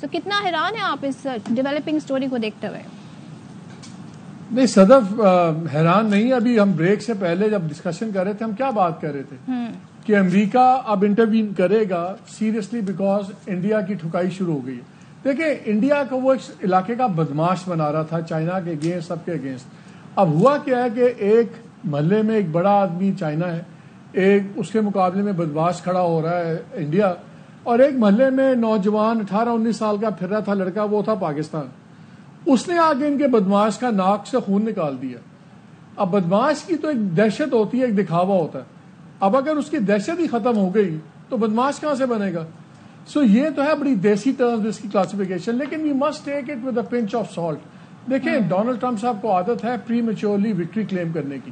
تو کتنا حیران ہیں آپ اس ڈیولپنگ سٹوری کو دیکھتے ہوئے؟ نہیں صدف حیران نہیں. ابھی ہم بریک سے پہلے جب ڈسکشن کر رہے تھے ہم کیا بات کر رہے تھے کہ امریکہ اب انٹروین کرے گا سیریسلی بیکاز انڈیا کی ٹھکائی شروع ہو گئی ہے. دیکھیں انڈیا کو وہ اس علاقے کا بدماش بنا رہا تھا چائنا کے اگینسٹ, سب کے اگینسٹ. اب ہوا کیا ہے کہ ایک محلے میں ایک بڑا آدمی چائنا ہے, ایک اس کے مقابلے میں بدماش کھڑا ہو رہا ہے انڈیا, اور ایک محلے میں نوجوان 18-19 سال کا پھر رہا تھا لڑکا, وہ تھا پاکستان. اس نے آگے ان کے بدماش کا ناک سے خون نکال دیا. اب بدماش کی تو ایک دہشت ہوتی ہے, ایک دکھاوا ہوتا ہے. اب اگر اس کی دہشت ہی ختم ہو گئی تو بدماش کہاں سے بنے گا؟ سو یہ تو ہے بڑی دیسی ٹرمز اس کی کلاسیفیکیشن, لیکن we must take it with a pinch of salt. دیکھیں ڈونلڈ ٹرمپ صاحب کو عادت ہے پری میچورلی وکٹری کلیم کرنے کی.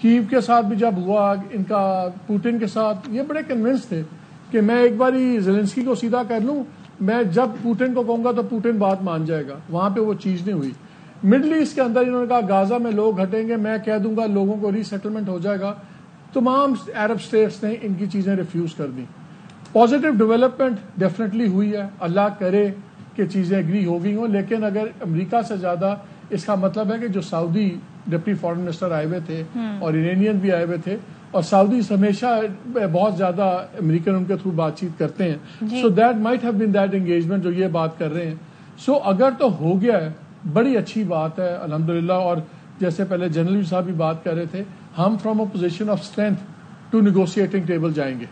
کیو کے ساتھ بھی جب ہوا ان کا, پوٹن کے ساتھ, یہ بڑے کنونس تھے کہ میں ایک باری زیلنسکی کو سیدھا کر لوں, میں جب پوٹن کو کہوں گا تو پوٹن بات مان جائے گا. وہاں پہ وہ چیز نہیں ہوئی. مڈل ایسٹ کے اندر انہوں نے کہا غازہ میں لوگ ہٹیں گے, میں کہہ دوں گا لوگوں کو ری سیٹلمنٹ ہو جائے گا. تمام عرب اسٹیٹس نے ان کی چیزیں ریفیوز کر دی. پازیٹیو ڈیولپمنٹ ڈیفینیٹلی ہوئی ہے, اللہ کرے کہ چیزیں اگری ہو گئی ہوں. لیکن اگر امریکہ سے زیادہ اس کا مطلب ہے کہ جو سعودی ڈپٹی فارن منسٹر آئے ہوئے تھے اور ایرانین بھی آئے ہوئے تھے, اور سعودیز ہمیشہ بہت زیادہ امریکن ان کے تھرو بات چیت کرتے ہیں. So that might have been that engagement جو یہ بات کر رہے ہیں. سو اگر تو ہو گیا ہے بڑی اچھی بات ہے الحمدللہ. اور جیسے پہلے جنرل صاحب بھی بات کر رہے تھے, ہم from a position of strength to negotiating table جائیں گے.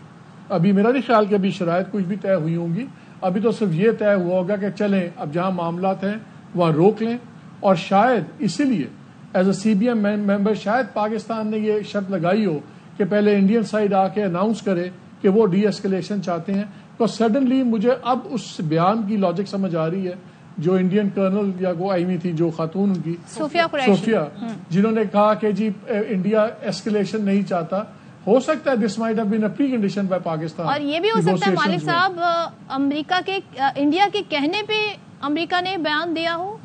ابھی میرا نہیں خیال کہ ابھی شرائط کچھ بھی طے ہوئی ہوں گی. ابھی تو صرف یہ طے ہوا ہوگا کہ چلیں اب جہاں معاملات ہیں وہاں روک لیں. اور شاید اسی لیے as a C B M member شاید پاکستان نے یہ شرط لگائی ہو کہ پہلے انڈین سائڈ آ کے اناؤنس کرے کہ وہ ڈی ایسکلیشن چاہتے ہیں. تو سڈنلی مجھے اب اس بیان کی لاجک سمجھ آ رہی ہے جو انڈین کرنل یا وہ آئی ہوئی تھی جو خاتون ان کی صوفیہ, جنہوں نے کہا کہ جی انڈیا ایسکلیشن نہیں چاہتا. ہو سکتا ہے this might have been a precondition by Pakistan. اور یہ بھی ہو سکتا ہے مالک صاحب امریکہ کے انڈیا کے کہنے پہ امریکہ نے بیان دیا ہو.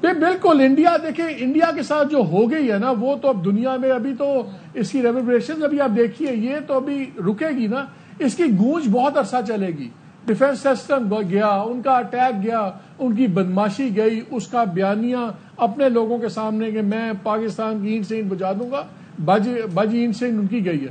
بالکل. انڈیا دیکھیں انڈیا کے ساتھ جو ہو گئی ہے نا, وہ تو اب دنیا میں ابھی تو اس کی ریویبریشن ابھی آپ دیکھیے, یہ تو ابھی رکے گی نا, اس کی گونج بہت عرصہ چلے گی. ڈیفینس سسٹم گیا, ان کا اٹیک گیا, ان کی بدماشی گئی, اس کا بیانیہ اپنے لوگوں کے سامنے کہ میں پاکستان کی اینٹ سے اینٹ بجا دوں گا, بج اینٹ سے ان کی گئی ہے.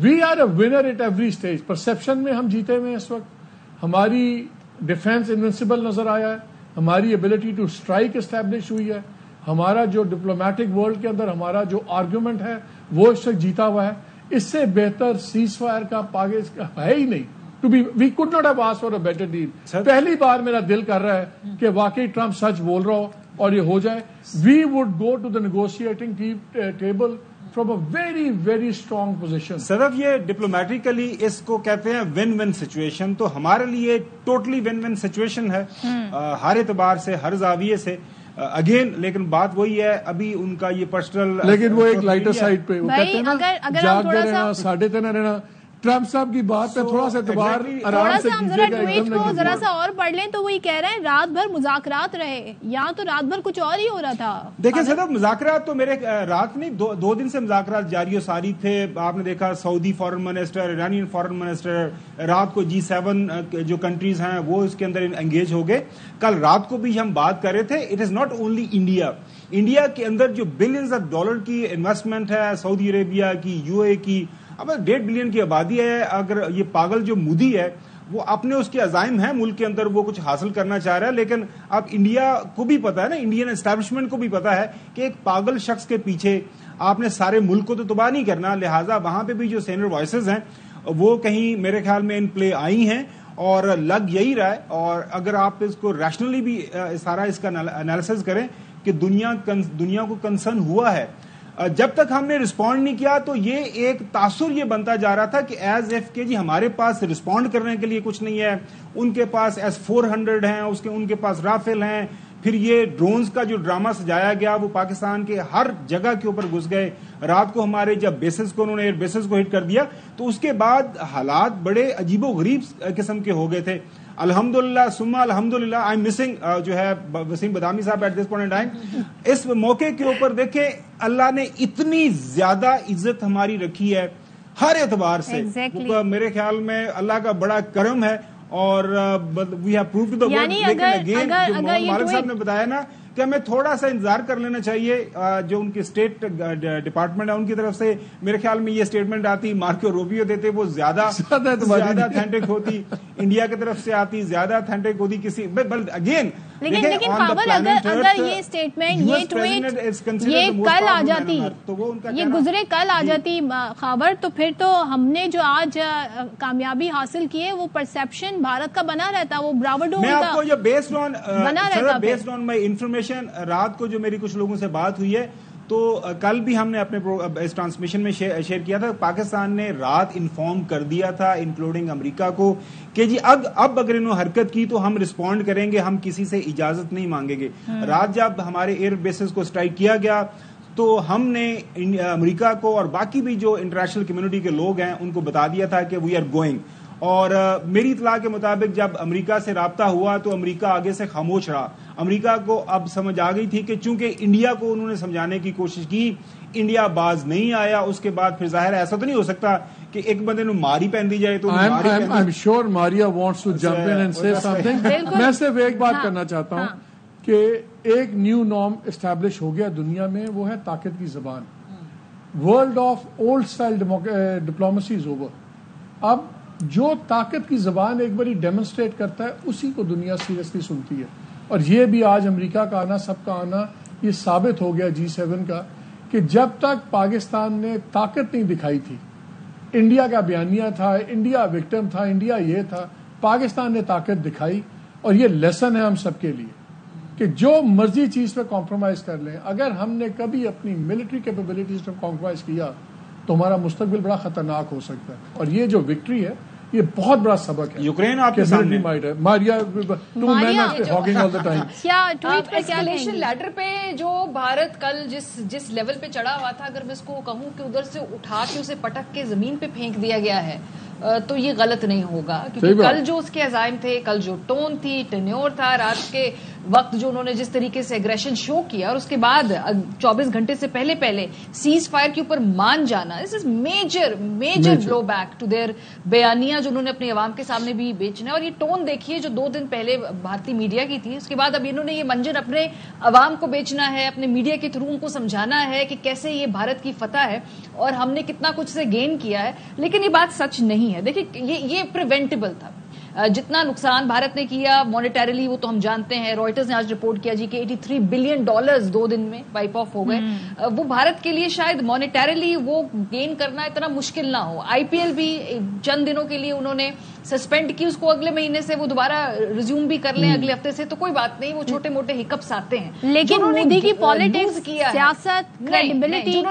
We are a winner at every stage. Perception میں ہم جیتے ہوئے ہیں اس وقت. ہماری ڈیفینس انوینسیبل نظر آیا ہے, ہماری ایبلٹی ٹو اسٹرائک اسٹیبلش ہوئی ہے, ہمارا جو ڈپلومیٹک ورلڈ کے اندر ہمارا جو آرگومنٹ ہے وہ اس وقت جیتا ہوا ہے. اس سے بہتر سیز فائر کا پاکستان ہے ہی نہیں. We could not have asked for a better deal. پہلی بار میرا دل کر رہا ہے کہ واقعی ٹرمپ سچ بول رہا ہو اور یہ ہو جائے. We would go to the negotiating table from a very very strong position. Sadaf یہ ڈپلومیٹیکلی اس کو کہتے ہیں ون ون سچویشن. تو ہمارے لیے ٹوٹلی ون ون سچویشن ہے ہر اعتبار سے, ہر زاویے سے. اگین لیکن بات وہی ہے, ابھی ان کا یہ پرسنل, لیکن وہ ایک لائٹر سائڈ پہ وہ کہتے ہیں نا جاگ کے رہنا, ساڑھے تین رہنا. ٹرمپ صاحب کی بات ہے تھوڑا سا اعتبار آرام سے کیجیے گا. ٹویٹ کو ذرا سا اور پڑھ لیں تو وہی کہہ رہے ہیں رات بھر مذاکرات رہے, یہاں تو رات بھر کچھ اور ہی ہو رہا تھا. دیکھیں صدف مذاکرات تو میرے رات نہیں 2 دن سے مذاکرات جاری و ساری تھے. آپ نے دیکھا Saudi foreign minister, Iranian foreign minister, رات کو G7 جو کنٹریز ہیں وہ اس کے اندر انگیج ہو گئے. کل رات کو بھی ہم بات کر رہے تھے, it is not only India کے اندر جو بلینز آف ڈالر کی انویسٹمنٹ ہے, سعودی عربیہ کی, UAE کی, اب 1.5 بلین کی آبادی ہے. اگر یہ پاگل جو مودی ہے وہ اپنے اس کے عزائم ہیں ملک کے اندر, وہ کچھ حاصل کرنا چاہ رہا ہے, لیکن اب انڈیا کو بھی پتا ہے نا, انڈین اسٹیبلشمنٹ کو بھی پتا ہے کہ ایک پاگل شخص کے پیچھے آپ نے سارے ملک کو تو تباہ نہیں کرنا. لہٰذا وہاں پہ بھی جو سینئر وائسز ہیں وہ کہیں میرے خیال میں ان پلے آئی ہیں اور لگ یہی رہا ہے. اور اگر آپ اس کو ریشنلی بھی سارا اس کا انالیسز کریں کہ دنیا کو کنسرن ہوا ہے, جب تک ہم نے رسپونڈ نہیں کیا تو یہ ایک تاثر یہ بنتا جا رہا تھا کہ ایز ایف کہ جی ہمارے پاس رسپونڈ کرنے کے لیے کچھ نہیں ہے, ان کے پاس S-400 ہیں, ان کے پاس رافیل ہیں. پھر یہ ڈرونز کا جو ڈرامہ سجایا گیا وہ پاکستان کے ہر جگہ کے اوپر گھس گئے. رات کو ہمارے جب بیسز کو انہوں نے ایئر بیسز کو ہٹ کر دیا تو اس کے بعد حالات بڑے عجیب و غریب قسم کے ہو گئے تھے. الحمدللہ ثم الحمدللہ آئی ایم مسنگ جو ہے Waseem Badami sahab at this point in time. اس موقع کے اوپر دیکھیں اللہ نے اتنی زیادہ عزت ہماری رکھی ہے ہر اعتبار سے. میرے خیال میں اللہ کا بڑا کرم ہے اور we have proof to the world. لیکن اگین جو مالک صاحب نے بتایا نا کہ ہمیں تھوڑا سا انتظار کر لینا چاہیے. جو ان کے اسٹیٹ ڈپارٹمنٹ ہے ان کی طرف سے میرے خیال میں یہ اسٹیٹمنٹ آتی مارکو روبیو دیتے وہ زیادہ اتھینٹک ہوتی, انڈیا کی طرف سے آتی زیادہ اتھینٹک ہوتی کسی. اگین لیکن خاور اگر یہ اسٹیٹمنٹ یہ ٹویٹ یہ کل آ جاتی, یہ گزرے کل آ جاتی خاور, تو پھر تو ہم نے جو آج کامیابی حاصل کی ہے وہ پرسپشن بھارت کا بنا رہتا, وہ براوڈو میں آپ کو جو بنا رہتا. بیسڈ آن مائی انفارمیشن رات کو جو میری کچھ لوگوں سے بات ہوئی ہے تو کل بھی ہم نے اپنے اس ٹرانسمیشن میں شیئر کیا تھا, پاکستان نے رات انفارم کر دیا تھا انکلوڈنگ امریکہ کو کہ جی اب اگر انہوں حرکت کی تو ہم رسپونڈ کریں گے, ہم کسی سے اجازت نہیں مانگیں گے. رات جب ہمارے ایئر بیسز کو اسٹرائک کیا گیا تو ہم نے امریکہ کو اور باقی بھی جو انٹرنیشنل کمیونٹی کے لوگ ہیں ان کو بتا دیا تھا کہ وی آر گوئنگ. اور میری اطلاع کے مطابق جب امریکہ سے رابطہ ہوا تو امریکہ آگے سے خاموش رہا. امریکہ کو اب سمجھ آ گئی تھی کہ چونکہ انڈیا کو انہوں نے سمجھانے کی کوشش کی, انڈیا باز نہیں آیا. اس کے بعد پھر ظاہر ایسا تو نہیں ہو سکتا کہ ایک بندے نو ماری پہن دی جائے تو I'm sure Maria wants to jump in and say something. میں صرف ایک بات کرنا چاہتا ہوں کہ ایک نیو نارم اسٹیبلش ہو گیا دنیا میں, وہ ہے طاقت کی زبان. World of old style diplomacy is over. اب جو طاقت کی زبان ایک باری ڈیمونسٹریٹ کرتا ہے اسی کو دنیا سیریسلی سنتی ہے. اور یہ بھی آج امریکہ کا آنا, سب کا آنا, یہ ثابت ہو گیا G7 کا کہ جب تک پاکستان نے طاقت نہیں دکھائی تھی, انڈیا کا بیانیہ تھا, انڈیا وکٹم تھا, انڈیا یہ تھا, پاکستان نے طاقت دکھائی. اور یہ لیسن ہے ہم سب کے لیے کہ جو مرضی چیز پہ کمپرومائز کر لیں, اگر ہم نے کبھی اپنی ملٹری کیپیبلٹیز پہ کمپرومائز کیا تو ہمارا مستقبل بڑا خطرناک ہو سکتا ہے. اور یہ جو وکٹری ہے یہ بہت بڑا سبق ہے. یوکرین آپ کے سامنے ماریا ہاکنگ all the time. Escalation ladder پہ جو بھارت کل جس لیول پہ چڑھا ہوا تھا, اگر میں اس کو کہوں کہ ادھر سے اٹھا کے اسے پٹک کے زمین پہ پھینک دیا گیا ہے تو یہ غلط نہیں ہوگا, کیونکہ کل جو اس کے عزائم تھے, کل جو ٹون تھی, ٹینیور تھا, رات کے وقت جو انہوں نے جس طریقے سے ایگریشن شو کیا, اور اس کے بعد 24 گھنٹے سے پہلے سیز فائر کے اوپر مان جانا, this is major blow back to their بیانیہ جو انہوں نے اپنے عوام کے سامنے بھی بیچنا ہے. اور یہ ٹون دیکھیے جو 2 دن پہلے بھارتی میڈیا کی تھی, اس کے بعد اب انہوں نے یہ منظر اپنے عوام کو بیچنا ہے, اپنے میڈیا کے تھرو ان کو سمجھانا ہے کہ کیسے یہ بھارت کی فتح ہے اور ہم نے کتنا کچھ سے گین کیا ہے. لیکن یہ بات سچ نہیں ہے. دیکھیے یہ پریونٹیبل تھا. جتنا نقصان بھارت نے کیا مانیٹریلی وہ تو ہم جانتے ہیں, رائٹرز نے آج رپورٹ کیا جی کہ $83 بلین 2 دن میں وائپ آف ہو گئے. وہ بھارت کے لیے شاید مانیٹریلی وہ گین کرنا اتنا مشکل نہ ہو. IPL بھی چند دنوں کے لیے انہوں نے سسپینڈ کی, اس کو اگلے مہینے سے وہ دوبارہ ریزیوم بھی کر لیں اگلے ہفتے سے, تو کوئی بات نہیں, وہ چھوٹے موٹے ہکپس آتے ہیں. لیکن مودی کی پالیٹکس, سیاست, credibility,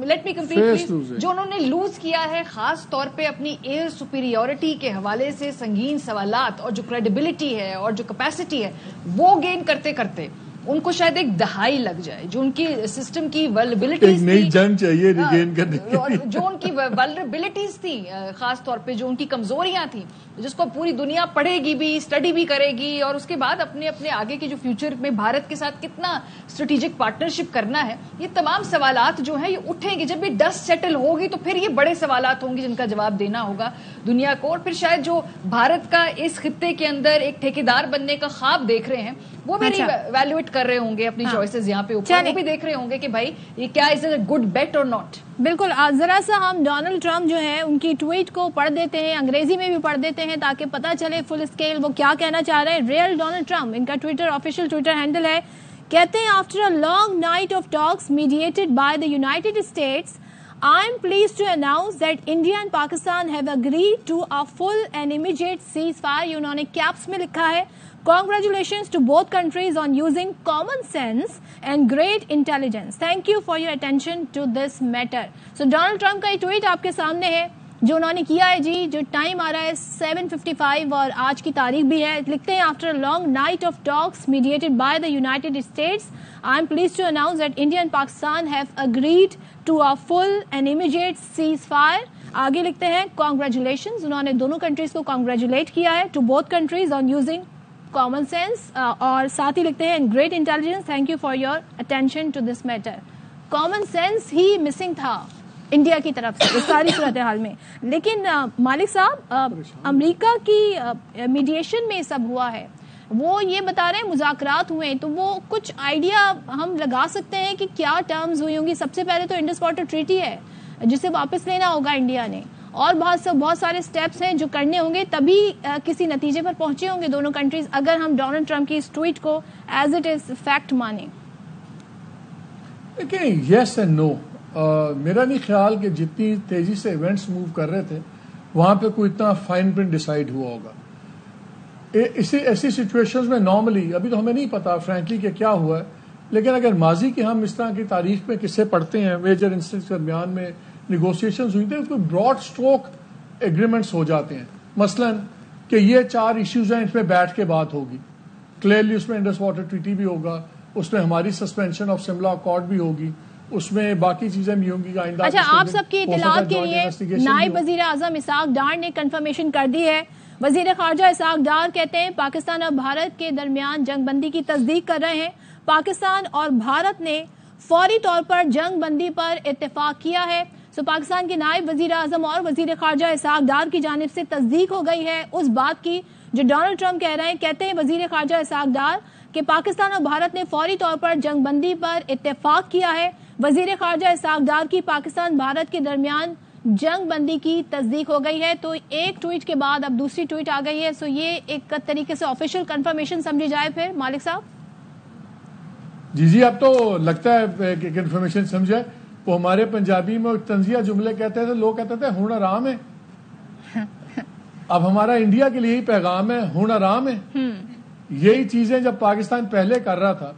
let me complete please, جو انہوں نے لوز کیا ہے خاص طور پہ اپنی ایئر سپیریورٹی کے حوالے سے سنگین سوالات, اور جو کریڈیبلٹی ہے اور جو کیپیسٹی ہے وہ گین کرتے کرتے ان کو شاید ایک دہائی لگ جائے. جو ان کی سسٹم کی ولنریبلٹیز تھی, نئی جنگ چاہیے ریگین کرنے کی, جو ان کی ولنریبلٹیز تھی, خاص طور پہ جو ان کی کمزوریاں تھیں, جس کو پوری دنیا پڑھے گی بھی, اسٹڈی بھی کرے گی, اور اس کے بعد اپنے آگے کے جو فیوچر میں بھارت کے ساتھ کتنا اسٹریٹجک پارٹنرشپ کرنا ہے, یہ تمام سوالات جو ہیں یہ اٹھیں گے. جب بھی ڈسٹ سیٹل ہوگی تو پھر یہ بڑے سوالات ہوں گے جن کا جواب دینا ہوگا دنیا کو. اور پھر شاید جو بھارت کا اس خطے کے اندر ایک ٹھیکیدار بننے کا خواب دیکھ رہے ہیں وہ بھی ایویلویٹ کر رہے ہوں گے اپنی چوائسز یہاں پہ اوپر, وہ بھی دیکھ رہے ہوں گے کہ بھائی یہ کیا از اے گڈ بیٹ اور ناٹ. بالکل. ذرا سا ہم ڈونلڈ ٹرمپ جو ہیں ان کی ٹویٹ کو پڑھ دیتے ہیں, انگریزی میں بھی پڑھ دیتے ہیں تاکہ پتہ چلے فل اسکیل وہ کیا کہنا چاہ رہے ہیں. ریئل ڈونلڈ ٹرمپ ان کا آفیشیل ٹویٹر ہینڈل ہے. کہتے ہیں after a long night of talks mediated by the United States, I am pleased to announce that India and Pakistan have agreed to a full and immediate ceasefire. یہ انہوں نے keeps میں لکھا ہے. Congratulations to both countries on using common sense and great intelligence. Thank you for your attention to this matter. So Donald Trump کا یہ tweet آپ کے سامنے ہے جو انہوں نے کیا ہے جی, جو ٹائم آ رہا ہے 7:55 اور آج کی تاریخ بھی ہے. لکھتے ہیں after a long night of talks mediated by the United States, I am pleased to announce that India and Pakistan have agreed to a full and immediate ceasefire. آگے لکھتے ہیں congratulations, انہوں نے دونوں کنٹریز کو کانگریچولیٹ کیا ہے, to both countries on using common sense, اور ساتھ ہی لکھتے ہیں and great intelligence, thank you for your attention to this matter. common sense he missing تھا انڈیا کی طرف سے اس ساری صورتحال میں. لیکن مالک صاحب امریکہ کی میڈیشن میں سب ہوا ہے, وہ یہ بتا رہے ہیں مذاکرات ہوئے ہیں, تو وہ کچھ آئیڈیا ہم لگا سکتے ہیں کہ کیا ٹرمز ہوئی ہوں گی؟ سب سے پہلے تو انڈس واٹر ٹریٹی ہے جسے واپس لینا ہوگا انڈیا نے, اور بہت سارے سٹیپس ہیں جو کرنے ہوں گے, تبھی کسی نتیجے پر پہنچے ہوں گے دونوں کنٹریز, اگر ہم ڈونلڈ ٹرمپ کی اس ٹویٹ کو ایز اٹ از فیکٹ مانیں. دیکھیں, یس اینڈ نو. میرا نہیں خیال کہ جتنی تیزی سے ایونٹس موو کر رہے تھے وہاں پہ کوئی اتنا فائن پرنٹ ڈیسائیڈ ہوا ہوگا. ایسی سچویشنز میں نارملی, ابھی تو ہمیں نہیں پتا فرینکلی کہ کیا ہوا ہے, لیکن اگر ماضی کے ہم اس طرح کی تاریخ میں قصے پڑھتے ہیں, میجر انسٹنس کے درمیان میں نیگوسیشنز ہوئی تھے, کوئی براڈ اسٹروک ایگریمنٹس ہو جاتے ہیں, مثلا کہ یہ 4 ایشوز ہیں, اس میں بیٹھ کے بات ہوگی. کلیئرلی اس میں انڈس واٹر ٹریٹی بھی ہوگا, اس میں ہماری سسپینشن آف سملا اکارڈ بھی ہوگی, اس میں باقی چیزیں بھی ہوں گی. اچھا, آپ سب کی اطلاعات کے لیے نائب وزیر اعظم اسحاق ڈار نے کنفرمیشن کر دی ہے. وزیر خارجہ اسحاق ڈار کہتے ہیں پاکستان اور بھارت کے درمیان جنگ بندی کی تصدیق کر رہے ہیں. پاکستان اور بھارت نے فوری طور پر جنگ بندی پر اتفاق کیا ہے. پاکستان کے نائب وزیر اعظم اور وزیر خارجہ اسحاق ڈار کی جانب سے تصدیق ہو گئی ہے اس بات کی جو ڈونلڈ ٹرمپ کہہ رہے ہیں. کہتے ہیں وزیر خارجہ اسحاق ڈار کہ پاکستان اور بھارت نے فوری طور پر جنگ بندی پر اتفاق کیا ہے. وزیر خارجہ اسحاق ڈار کی پاکستان بھارت کے درمیان جنگ بندی کی تصدیق ہو گئی ہے. تو ایک ٹویٹ کے بعد اب دوسری ٹویٹ آ گئی ہے, سو یہ ایک طریقے سے آفیشیل کنفرمیشن سمجھی جائے. پھر مالک صاحب جی اب تو لگتا ہے کہ کنفرمیشن سمجھے. وہ ہمارے پنجابی میں تنزیہ جملے کہتے تھے, لوگ کہتے تھے ہن آرام ہے. اب ہمارا انڈیا کے لیے ہی پیغام ہے, ہن آرام ہے. یہی چیزیں جب پاکستان پہلے کر رہا تھا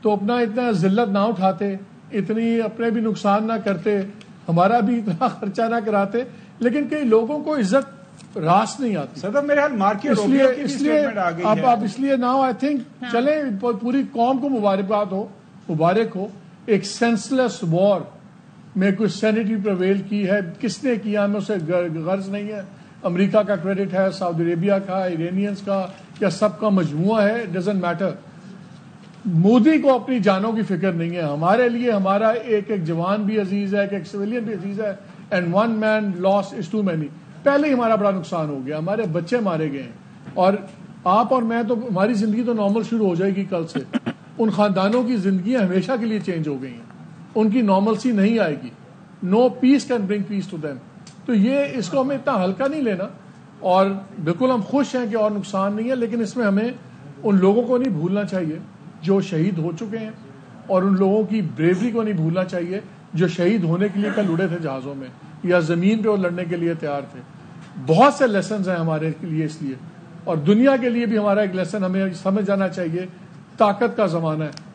تو اپنا اتنا ذلت نہ اٹھاتے, اتنی اپنے بھی نقصان نہ کرتے, ہمارا بھی اتنا خرچہ نہ کراتے, لیکن کئی لوگوں کو عزت راس نہیں آتی. صدر میرے حال مارکیٹ اس لیے اب اس لیے ناؤ آئی تھنک چلیں پوری قوم کو مبارک ہو. ایک سینس لیس وار میں کوئی سینٹی پرویل کی ہے, کس نے کیا ہمیں اسے غرض نہیں ہے. امریکہ کا کریڈٹ ہے, سعودی عربیہ کا, ایرانینز کا, یا سب کا مجموعہ ہے, ڈزنٹ میٹر. مودی کو اپنی جانوں کی فکر نہیں ہے. ہمارے لیے ہمارا ایک جوان بھی عزیز ہے, ایک سویلین بھی عزیز ہے, and one man loss is too many. پہلے ہی ہمارا بڑا نقصان ہو گیا, ہمارے بچے مارے گئے ہیں, اور آپ اور میں تو ہماری زندگی تو نارمل شروع ہو جائے گی کل سے. ان خاندانوں کی زندگیاں ہمیشہ کے لیے چینج ہو گئی ہیں, ان کی نارملسی نہیں آئے گی. No peace can bring peace to them. تو یہ اس کو ہمیں اتنا ہلکا نہیں لینا, اور بالکل ہم خوش ہیں کہ اور نقصان نہیں ہے, لیکن اس میں ہمیں ان لوگوں کو نہیں بھولنا چاہیے جو شہید ہو چکے ہیں, اور ان لوگوں کی بریوری کو نہیں بھولنا چاہیے جو شہید ہونے کے لیے کل اڑے تھے جہازوں میں یا زمین پہ وہ لڑنے کے لیے تیار تھے. بہت سے لیسنز ہیں ہمارے لیے اس لیے, اور دنیا کے لیے بھی ہمارا ایک لیسن ہمیں سمجھ جانا چاہیے. طاقت کا زمانہ ہے,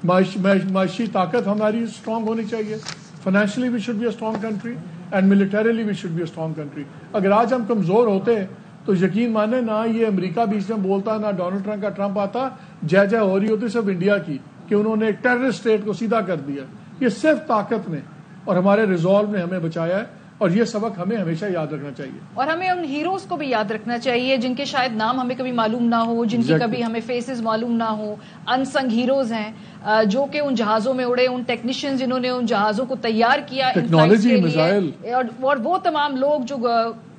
معاشی طاقت ہماری اسٹرانگ ہونی چاہیے. Financially we should be a strong country, and militarily we should be a strong country. اگر آج ہم کمزور ہوتے تو یقین مانے نہ یہ امریکہ بیچ میں بولتا, نہ ڈونلڈ ٹرمپ آتا. جے جے ہو رہی ہوتی صرف انڈیا کی کہ انہوں نے ایک ٹیررسٹ اسٹیٹ کو سیدھا کر دیا. یہ صرف طاقت نے اور ہمارے ریزالو نے ہمیں بچایا ہے, اور یہ سبق ہمیں ہمیشہ یاد رکھنا چاہیے. اور ہمیں ان ہیروز کو بھی یاد رکھنا چاہیے جن کے شاید نام ہمیں کبھی معلوم نہ ہو, جن کی کبھی ہمیں فیسز معلوم نہ ہو. انسنگ ہیروز ہیں جو کہ ان جہازوں میں اڑے, ان ٹیکنیشین جنہوں نے ان جہازوں کو تیار کیا ٹیکنالوجی, میزائل, اور وہ تمام لوگ جو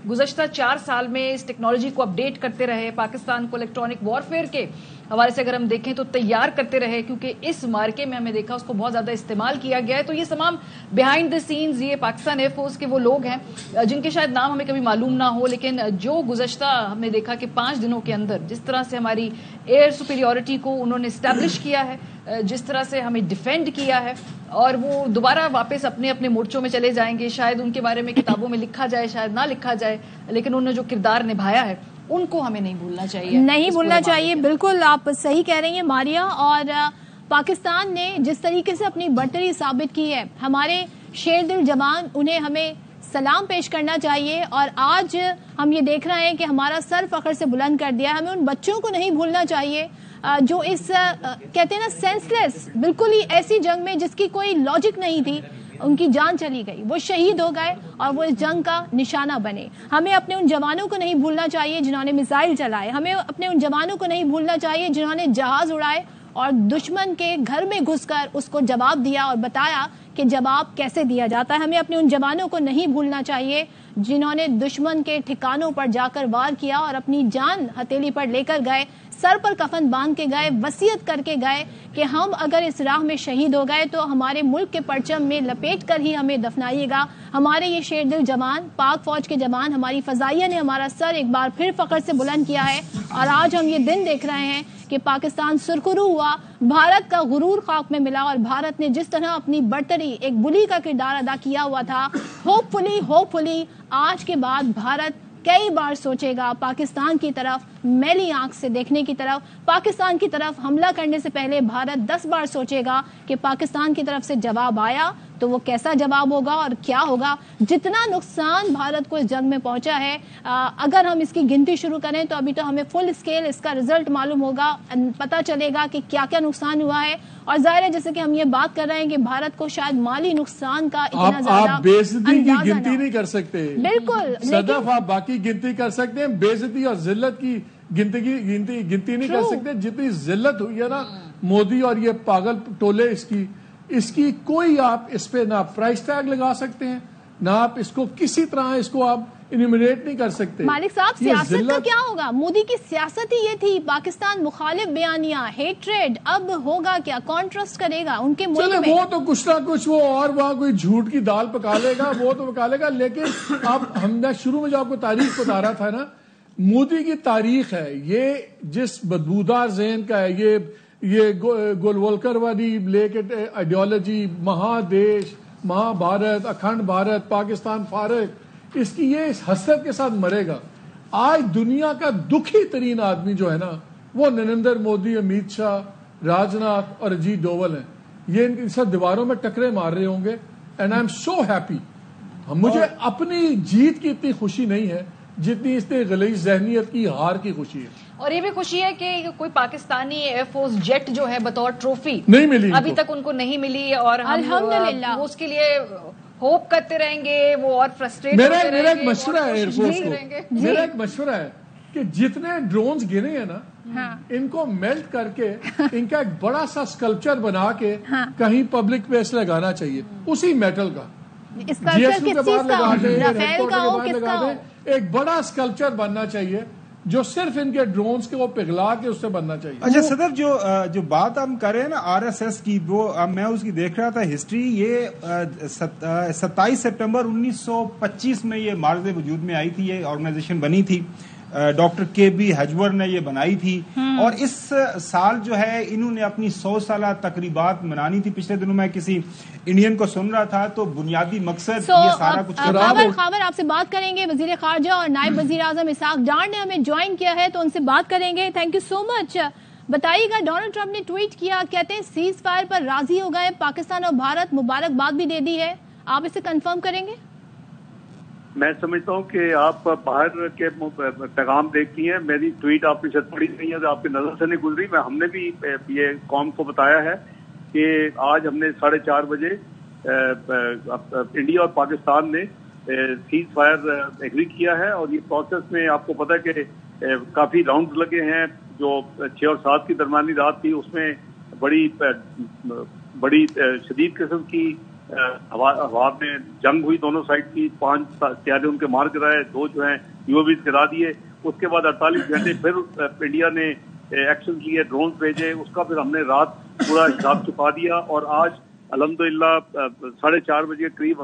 گزشتہ 4 سال میں اس ٹیکنالوجی کو اپڈیٹ کرتے رہے, پاکستان کو الیکٹرانک وارفیئر کے حوالے سے اگر ہم دیکھیں تو تیار کرتے رہے, کیونکہ اس مارکے میں ہمیں دیکھا اس کو بہت زیادہ استعمال کیا گیا ہے. تو یہ تمام بیہائنڈ دا سینز یہ پاکستان ایئر فورس کے وہ لوگ ہیں جن کے شاید نام ہمیں کبھی معلوم نہ ہو, لیکن جو گزشتہ ہم نے دیکھا کہ 5 دنوں کے اندر جس طرح سے ہماری ایئر سپیریورٹی کو انہوں نے اسٹیبلش کیا ہے, جس طرح سے ہمیں ڈیفینڈ کیا ہے, اور وہ دوبارہ واپس اپنے اپنے مورچوں میں چلے جائیں گے. شاید ان کے بارے میں کتابوں میں لکھا جائے, شاید نہ لکھا جائے, لیکن انہوں نے جو کردار نبھایا ہے ان کو ہمیں نہیں بھولنا چاہیے. نہیں بھولنا چاہیے, بالکل آپ صحیح کہہ رہی ہیں ماریا. اور پاکستان نے جس طریقے سے اپنی برتری ثابت کی ہے, ہمارے شیر دل جوان, انہیں ہمیں سلام پیش کرنا چاہیے. اور آج ہم یہ دیکھ رہے ہیں کہ ہمارا سر فخر سے بلند کر دیا. ہمیں ان بچوں کو نہیں بھولنا چاہیے جو اس کہتے ہیں نا سینس لیس, بالکل ہی ایسی جنگ میں جس کی کوئی لاجک نہیں تھی, ان کی جان چلی گئی, وہ شہید ہو گئے اور وہ اس جنگ کا نشانہ بنے. ہمیں اپنے ان جوانوں کو نہیں بھولنا چاہیے جنہوں نے میزائل چلائے, ہمیں اپنے ان جوانوں کو نہیں بھولنا چاہیے جنہوں نے جہاز اڑائے اور دشمن کے گھر میں گھس کر اس کو جواب دیا اور بتایا کہ جواب کیسے دیا جاتا ہے. ہمیں اپنے ان جوانوں کو نہیں بھولنا چاہیے جنہوں نے دشمن کے ٹھکانوں پر جا کر وار کیا اور اپنی جان ہتھیلی پر لے کر گئے, سر پر کفن باندھ کے گئے, وصیت کر کے گئے کہ ہم اگر اس راہ میں شہید ہو گئے تو ہمارے ملک کے پرچم میں لپیٹ کر ہی ہمیں دفنائیے گا. ہمارے یہ شیر دل جوان, پاک فوج کے جوان, ہماری فضائیہ نے ہمارا سر ایک بار پھر فخر سے بلند کیا ہے. اور آج ہم یہ دن دیکھ رہے ہیں کہ پاکستان سرخرو ہوا, بھارت کا غرور خاک میں ملا, اور بھارت نے جس طرح اپنی برتری ایک بلی کا کردار ادا کیا ہوا تھا, ہوپ فلی آج کے بعد بھارت کئی بار سوچے گا پاکستان کی طرف میلی آنکھ سے دیکھنے کی طرف. پاکستان کی طرف حملہ کرنے سے پہلے بھارت 10 بار سوچے گا کہ پاکستان کی طرف سے جواب آیا تو وہ کیسا جواب ہوگا اور کیا ہوگا. جتنا نقصان بھارت کو اس جنگ میں پہنچا ہے, اگر ہم اس کی گنتی شروع کریں تو ابھی تو ہمیں فل اسکیل اس کا رزلٹ معلوم ہوگا, پتہ چلے گا کہ کیا کیا نقصان ہوا ہے. اور ظاہر ہے جیسے کہ ہم یہ بات کر رہے ہیں کہ بھارت کو شاید مالی نقصان کا اتنا زیادہ آپ بے عزتی کی گنتی نہیں کر سکتے. بالکل صدف, آپ باقی گنتی کر سکتے ہیں, بے عزتی اور ذلت کی گنتی نہیں کر سکتے. جتنی ذلت ہوئی ہے نا مودی اور یہ پاگل ٹولے اس کی کوئی آپ اس پہ نہ پرائس ٹیگ لگا سکتے ہیں, نہ آپ اس کو کسی طرح اس کو آپ انیمیریٹ نہیں کر سکتے. مالک صاحب سیاست کا کیا ہوگا؟ مودی کی سیاست ہی یہ تھی, پاکستان مخالف بیانیاں, ہیٹریڈ. اب ہوگا کیا؟ کانٹرسٹ کرے گا ان کے ملک میں. وہ تو کچھ نہ کچھ وہ اور وہاں کوئی جھوٹ کی دال پکا لے گا, وہ تو پکا لے گا. لیکن اب ہم نے شروع میں جو آپ کو تاریخ بتا رہا تھا نا, مودی کی تاریخ ہے یہ جس بدبودار ذہن کا ہے, یہ گولولکر والی لے کے آئیڈیالوجی, مہادیش, مہا بھارت, اکھنڈ بھارت, پاکستان فارغ, اس کی یہ اس حسرت کے ساتھ مرے گا. آج دنیا کا دکھی ترین آدمی جو ہے نا وہ نریندر مودی, امیت شاہ, راجناتھ اور اجیت ڈوول ہیں. یہ ان کے ساتھ دیواروں میں ٹکرے مار رہے ہوں گے. And I am so happy. مجھے اپنی جیت کی اتنی خوشی نہیں ہے جتنی اس نے غلیظ ذہنیت کی ہار کی خوشی ہے. اور یہ بھی خوشی ہے کہ کوئی پاکستانی ایئر فورس جیٹ جو ہے بطور ٹرافی نہیں ملی, ابھی تک ان کو نہیں ملی, اور الحمدللہ اس کے لیے ہوپ کرتے رہیں گے, وہ اور فرسٹریٹ میرا ایک مشورہ ہے ایئر فورس کو, میرا ایک مشورہ ہے کہ جتنے ڈرونز گرے ہیں نا ان کو میلٹ کر کے ان کا ایک بڑا سا اسکلپچر بنا کے کہیں پبلک پلیس لگانا چاہیے ایک بڑا اسکلپچر بننا چاہیے جو صرف ان کے ڈرونز کے وہ پگھلا کے اس سے بننا چاہیے. اچھا صدف, جو بات ہم کر رہے ہیں نا آر ایس ایس کی, وہ میں اس کی دیکھ رہا تھا ہسٹری. یہ 27 سپٹمبر 1925 میں یہ مارز وجود میں آئی تھی, یہ آرگنائزیشن بنی تھی, ڈاکٹر کے بی ہجور نے یہ بنائی تھی. اور اس سال جو ہے انہوں نے اپنی 100 سالہ تقریبات منانی تھی. پچھلے دنوں میں کسی انڈین کو سن رہا تھا تو بنیادی مقصد یہ سارا کچھ خبر آپ سے بات کریں گے. وزیر خارجہ اور نائب وزیر اعظم اسحاق ڈار نے ہمیں جوائن کیا ہے تو ان سے بات کریں گے. تھینک یو سو مچ. بتائیے گا, ڈونلڈ ٹرمپ نے ٹویٹ کیا, کہتے ہیں سیز فائر پر راضی ہو گئے, پاکستان اور بھارت مبارکباد بھی دے دی ہے. آپ اسے کنفرم کریں گے؟ میں سمجھتا ہوں کہ آپ باہر کے پیغام دیکھتی ہیں, میری ٹویٹ آپ نے شاید پڑھی نہیں ہے, آپ کی نظر سے نہیں گزری. ہم نے بھی یہ قوم کو بتایا ہے کہ آج ہم نے 4:30 بجے انڈیا اور پاکستان نے سیز فائر ایگری کیا ہے. اور یہ پروسیس میں آپ کو پتا ہے کہ کافی راؤنڈز لگے ہیں. جو 6 اور 7 کی درمیانی رات تھی اس میں بڑی شدید قسم کی ہوا میں جنگ ہوئی دونوں سائڈ کی. 5 طیارے ان کے مار گرائے, 2 جو ہیں UAVs گرا دیے. اس کے بعد 48 گھنٹے پھر انڈیا نے ایکشن لیے, ڈرون بھیجے, اس کا پھر ہم نے رات پورا حساب چکا دیا. اور آج الحمدللہ 4:30 بجے کے قریب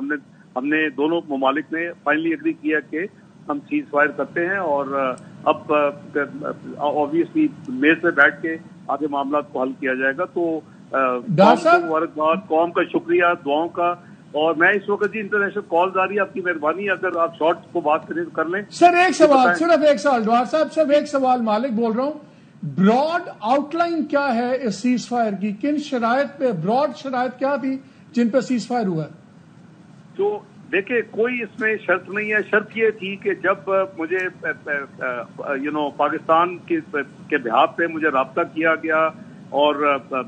ہم نے دونوں ممالک نے فائنلی ایگری کیا کہ ہم سیز فائر کرتے ہیں. اور اب آبویسلی میز پہ بیٹھ کے آگے معاملات کو حل کیا جائے گا. تو قوم کو مبارکباد, قوم کا شکریہ, دعاؤں کا. اور میں اس وقت انٹرنیشنل کالز آ رہی ہے, آپ کی مہربانی اگر آپ شارٹ کو بات کریں تو کر لیں. سر ایک سوال, صرف ایک سوال ڈوار صاحب, صرف ایک سوال. مالک بول رہا ہوں, براڈ آؤٹ لائن کیا ہے اس سیز فائر کی؟ کن شرائط پہ, براڈ شرائط کیا تھی جن پہ سیز فائر ہوا؟ تو دیکھیں کوئی اس میں شرط نہیں ہے. شرط یہ تھی کہ جب مجھے پاکستان کے بہاف پہ مجھے رابطہ کیا گیا اور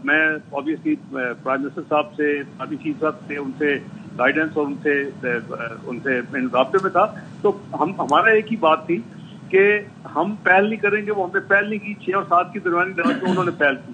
میں آبویسلی پرائم منسٹر صاحب سے, نابی چیف صاحب سے, ان سے گائیڈنس اور ان سے رابطے میں تھا, تو ہمارا ایک ہی بات تھی کہ ہم پہل نہیں کریں گے. وہ ہم نے پہل نہیں کی, 6 اور 7 کی درمیانی رات میں انہوں نے پہل کی.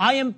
I am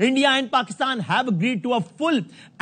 India and Pakistan have agreed to a full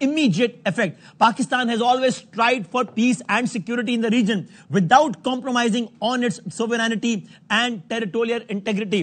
immediate effect. Pakistan has always tried for peace and security in the region without compromising on its sovereignty and territorial integrity.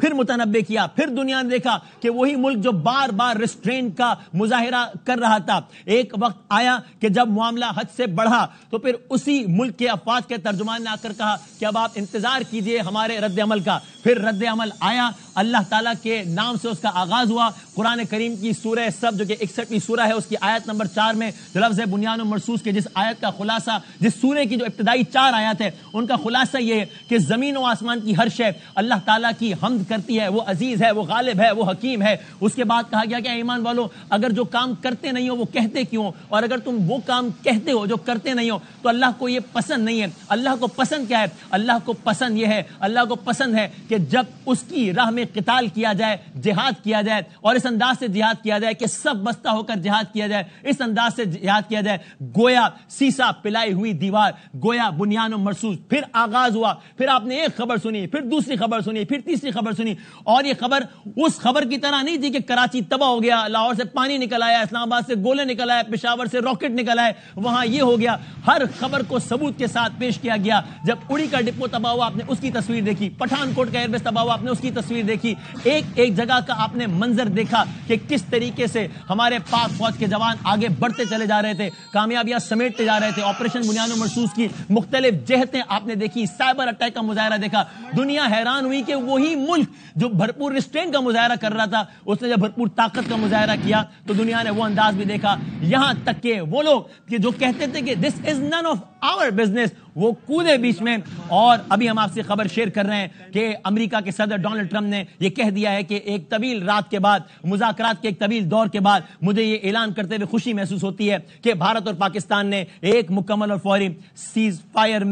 پھر متنبع کیا، پھر دنیا نے دیکھا کہ وہی ملک جو بار بار restraint کا مظاہرہ کر رہا تھا، ایک وقت آیا کہ جب معاملہ حد سے بڑھا تو پھر اسی ملک کے افواج کے ترجمان نے آ کر کہا کہ اب آپ انتظار کیجئے ہمارے رد عمل کا. پھر رد عمل آیا، اللہ تعالیٰ کے نام سے اس کا آغاز ہوا. قرآن کریم کی سورہ سب جو کہ 61ویں سورہ ہے، اس کی آیت نمبر 4 میں لفظ بنیان و مرصوص کے جس آیت کا خلاصہ، جس سورہ کی جو ابتدائی 4 آیات ہے ان کا خلاصہ یہ ہے کہ زمین و آسمان کی ہر شے اللہ تعالیٰ کی حمد کرتی ہے، وہ عزیز ہے، وہ غالب ہے، وہ حکیم ہے. اس کے بعد کہا گیا کہ ایمان والو، اگر جو کام کرتے نہیں ہو وہ کہتے کیوں، اور اگر تم وہ کام کہتے ہو جو کرتے نہیں ہو تو اللہ کو یہ پسند نہیں ہے. اللہ کو پسند کیا ہے؟ اللہ کو پسند یہ ہے، اللہ کو پسند ہے کہ جب اس کی راہ میں قتال کیا جائے، جہاد کیا جائے، اور اس انداز سے جہاد کیا جائے کہ سب بستہ ہو کر جہاد کیا جائے، اس انداز سے جہاد کیا جائے گویا سیسا پلائی ہوئی دیوار، گویا بنیان و مرصوص. پھر آغاز ہوا، پھر آپ نے ایک خبر سنی، پھر دوسری خبر سنی، پھر تیسری خبر سنی، اور یہ خبر اس خبر کی طرح نہیں تھی کہ کراچی تباہ ہو گیا، لاہور سے پانی نکل آیا، اسلام آباد سے گولے نکل آئے، پشاور سے راکٹ نکل آئے، وہاں یہ ہو گیا. ہر خبر کو ثبوت کے ساتھ پیش کیا گیا. جب اڑی کا ڈپو تباہ ہوا آپ نے اس کی تصویر دیکھی، پٹھان کوٹ کا ایئر بیس تباہ ہوا آپ نے اس کی تصویر دیکھی، ایک ایک جگہ کا آپ نے منظر دیکھا کہ کس طریقے سے ہمارے پاک فوج کے جوان آگے بڑھتے چلے جا رہے تھے، کامیابیاں سمیٹتے جا رہے تھے. آپریشن بنیان و مرصوص کی مختلف جہتیں آپ نے دیکھی، سائبر اٹیک کا مظاہرہ دیکھا. دنیا حیران ہوئی کہ وہی ملک جو بھرپور ریسٹرینٹ کا مظاہرہ کر رہا تھا، اس نے جب بھرپور طاقت کا مظاہرہ کیا تو دنیا نے وہ انداز بھی دیکھا. یہاں تک کہ وہ لوگ کہ جو کہتے تھے کہ دس از نن آف آور بزنس، وہ کودے بیچ میں. اور ابھی ہم آپ سے خبر شیئر کر رہے ہیں کہ امریکہ کے صدر ڈونلڈ ٹرمپ نے یہ کہہ دیا ہے کہ ایک طویل رات کے بعد، مذاکرات کے ایک طویل دور کے بعد، مجھے یہ اعلان کرتے ہوئے خوشی محسوس ہوتی ہے کہ بھارت اور پاکستان نے ایک مکمل اور فوری سیز فائر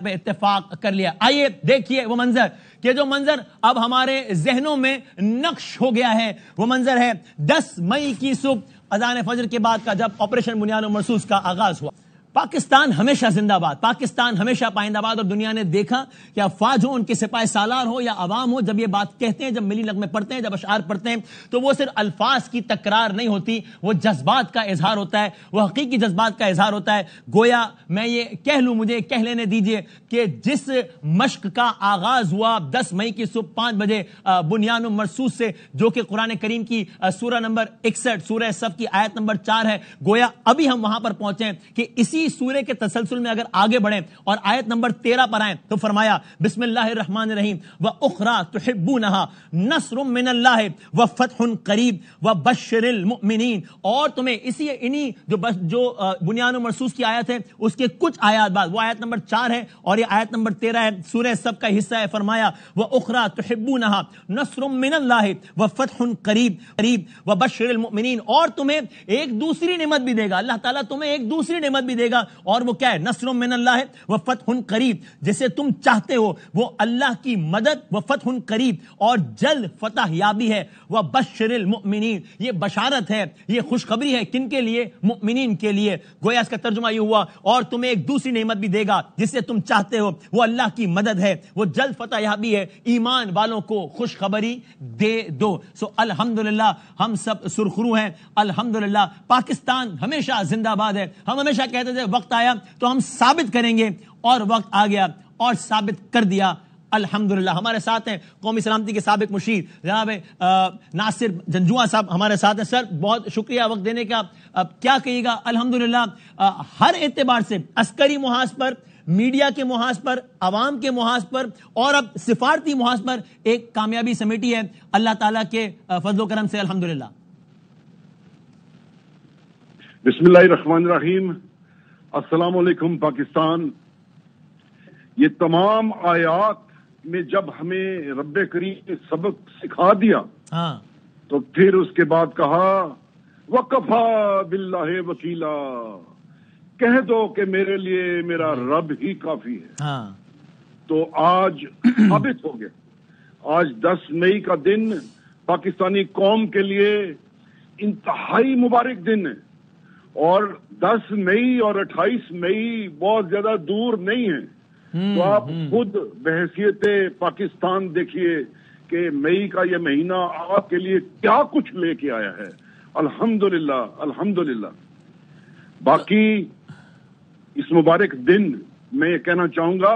پہ اتفاق کر لیا. آئیے دیکھیے وہ منظر کہ جو منظر اب ہمارے ذہنوں میں نقش ہو گیا ہے. وہ منظر ہے 10 مئی کی صبح اذان فجر کے بعد کا، جب آپریشن بنیان و مرصوص کا آغاز ہوا. پاکستان ہمیشہ زندہ باد، پاکستان ہمیشہ پائندہ باد. اور دنیا نے دیکھا کہ افواج ہو، ان کے سپاہ سالار ہو یا عوام ہو، جب یہ بات کہتے ہیں، جب ملی نغمے پڑھتے ہیں، جب اشعار پڑھتے ہیں، تو وہ صرف الفاظ کی تکرار نہیں ہوتی، وہ جذبات کا اظہار ہوتا ہے، وہ حقیقی جذبات کا اظہار ہوتا ہے. گویا میں یہ کہہ لوں، مجھے کہہ لینے دیجئے کہ جس مشق کا آغاز ہوا 10 مئی کی صبح 5 بجے بنیان و مرصوص سے، جو کہ قرآن کریم کی سورہ نمبر 61 سورہ صف کی آیت نمبر 4 ہے، گویا ابھی ہم وہاں پر پہنچے ہیں کہ اسی سورے کے تسلسل میں اگر آگے بڑھیں اور آیت نمبر 13 پر آئیں تو فرمایا بسم اللہ الرحمن الرحیم وَأُخْرَى تُحِبُّونَهَا نَصْرٌ مِّنَ اللَّهِ وَفَتْحٌ قَرِيبٌ وَبَشِّرِ الْمُؤْمِنِينَ. اور تمہیں انہی جو بنیان و مرصوص کی آیت ہے اس کے کچھ آیات بعد، وہ آیت نمبر 4 ہے اور یہ آیت نمبر 13 ہے، سورہ سب کا حصہ ہے. فرمایا وَأُخْرَى تُحِبُّونَهَا نَصْرٌ مِّنَ اللَّهِ وَفَتْحٌ قَرِيبٌ وَبَشِّرِ الْمُؤْمِنِينَ. اور تمہیں ایک دوسری نعمت بھی دے گا، اللہ تعالیٰ تمہیں ایک دوسری نعمت بھی دے گا، اور وہ کیا ہے؟ نصر من اللہ و فتح قریب. جسے تم چاہتے ہو وہ اللہ کی مدد و فتح قریب اور جلد فتح یابی ہے. وہ بشر المؤمنین، یہ بشارت ہے، یہ خوشخبری ہے. کن کے لیے؟ مؤمنین کے لیے. گویا اس کا ترجمہ یہ ہوا اور تمہیں ایک دوسری نعمت بھی دے گا جسے تم چاہتے ہو، وہ اللہ کی مدد ہے، وہ جلد فتح یابی ہے. ایمان والوں کو خوشخبری دے دو. سو الحمدللہ ہم سب سرخرو ہیں. الحمدللہ پاکستان ہمیشہ زندہ باد ہے. ہم ہمیشہ کہتے تھے وقت آیا تو ہم ثابت کریں گے، اور وقت آ گیا اور ثابت کر دیا. الحمدللہ ہمارے ساتھ ہیں قومی سلامتی کے سابق مشیر جناب ناصر جنجوعہ صاحب ہمارے ساتھ ہیں. سر بہت شکریہ وقت دینے کا. کیا کہیے گا؟ الحمدللہ ہر اعتبار سے، عسکری محاذ پر، میڈیا کے محاذ پر، عوام کے محاذ پر، اور اب سفارتی محاذ پر ایک کامیابی سمیٹی ہے اللہ تعالیٰ کے فضل و کرم سے. الحمدللہ. بسم اللہ الرحمن الرحیم. السلام علیکم پاکستان. یہ تمام آیات میں جب ہمیں رب کریم نے سبق سکھا دیا تو پھر اس کے بعد کہا وَقَفَا بِاللَّهِ وَكِيلًا، کہہ دو کہ میرے لیے میرا رب ہی کافی ہے. تو آج ثابت ہو گیا. آج 10 مئی کا دن پاکستانی قوم کے لیے انتہائی مبارک دن ہے، اور 10 مئی اور 28 مئی بہت زیادہ دور نہیں ہیں. تو آپ خود بحیثیت پاکستان دیکھیے کہ مئی کا یہ مہینہ آپ کے لیے کیا کچھ لے کے آیا ہے. الحمدللہ الحمدللہ. باقی اس مبارک دن میں یہ کہنا چاہوں گا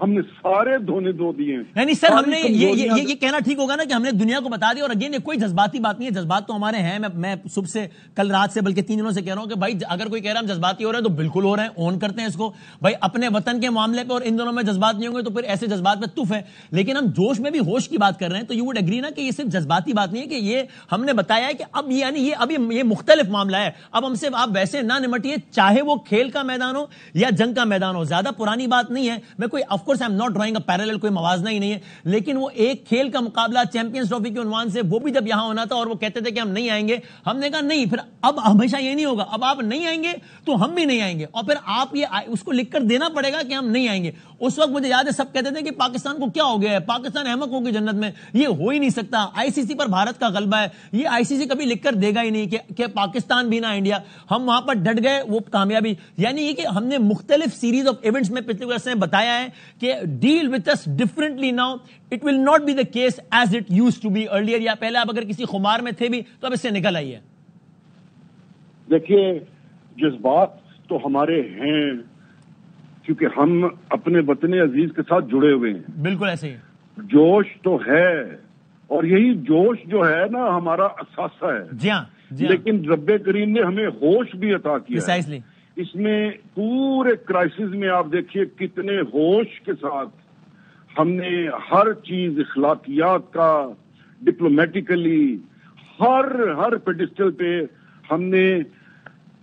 ہم نے سارے دھونے دھو دیے ہیں. نہیں سر, ہم نے یہ کہنا ٹھیک ہوگا نا کہ ہم نے دنیا کو بتا دیا. اور اگین یہ کوئی جذباتی بات نہیں ہے, جذبات تو ہمارے ہیں. میں صبح سے, کل رات سے, بلکہ 3 دنوں سے کہہ رہا ہوں کہ بھائی اگر کوئی کہہ رہا ہے ہم جذباتی ہو رہے ہیں تو بالکل ہو رہے ہیں, اون کرتے ہیں اس کو بھائی اپنے وطن کے معاملے پہ. اور ان دونوں میں جذبات نہیں ہوں گے تو پھر ایسے جذبات پہ تف ہے. لیکن ہم جوش میں بھی ہوش کی بات کر رہے ہیں, تو یو وڈ ایگری نا کہ یہ صرف جذباتی بات نہیں ہے, کہ یہ ہم نے بتایا ہے کہ اب یعنی یہ مختلف معاملہ ہے. اب ہم سے آپ ویسے نہ نمٹیے, چاہے وہ کھیل کا میدان ہو یا جنگ کا میدان ہو. زیادہ پرانی بات نہیں ہے. میں کوئی of course I am not drawing a parallel, کوئی موازنہ ہی نہیں ہے, لیکن وہ ایک کھیل کا مقابلہ چیمپئنز ٹرافی کے عنوان سے, وہ بھی جب یہاں ہونا تھا اور وہ کہتے تھے کہ ہم نہیں آئیں گے, ہم نے کہا نہیں, پھر اب ہمیشہ یہ نہیں ہوگا. اب آپ نہیں آئیں گے تو ہم بھی نہیں آئیں گے, اور پھر آپ یہ اس کو لکھ کر دینا پڑے گا کہ ہم نہیں آئیں گے. اس وقت مجھے یاد ہے سب کہتے تھے کہ پاکستان کو کیا ہو گیا ہے, پاکستان احمق ہوگی جنت میں, یہ ہو ہی نہیں سکتا, آئی سی سی پر بھارت کا غلبہ ہے, یہ آئی سی سی کبھی لکھ کر دے گا ہی نہیں کہ پاکستان بھی نہ انڈیا. ہم وہاں پر ڈٹ گئے, وہ کامیابی. یعنی یہ کہ ہم نے مختلف سیریز آف ایونٹس میں پچھلے عرصے میں بتایا ہے کہ deal with us differently now, it will not be the case as it used to be earlier. یا پہلے آپ اگر کسی خمار میں تھے بھی تو اب اس سے نکل آئیے. دیکھیے, جذبات تو ہمارے ہیں کیونکہ ہم اپنے وطن عزیز کے ساتھ جڑے ہوئے ہیں. بالکل ایسے ہی جوش تو ہے, اور یہی جوش جو ہے نا ہمارا اثاثہ ہے. جی ہاں, لیکن رب کریم نے ہمیں ہوش بھی عطا کیا ہے. اس میں پورے کرائسس میں آپ دیکھیے کتنے ہوش کے ساتھ ہم نے ہر چیز, اخلاقیات کا, ڈپلومیٹیکلی ہر پیڈسٹل پہ ہم نے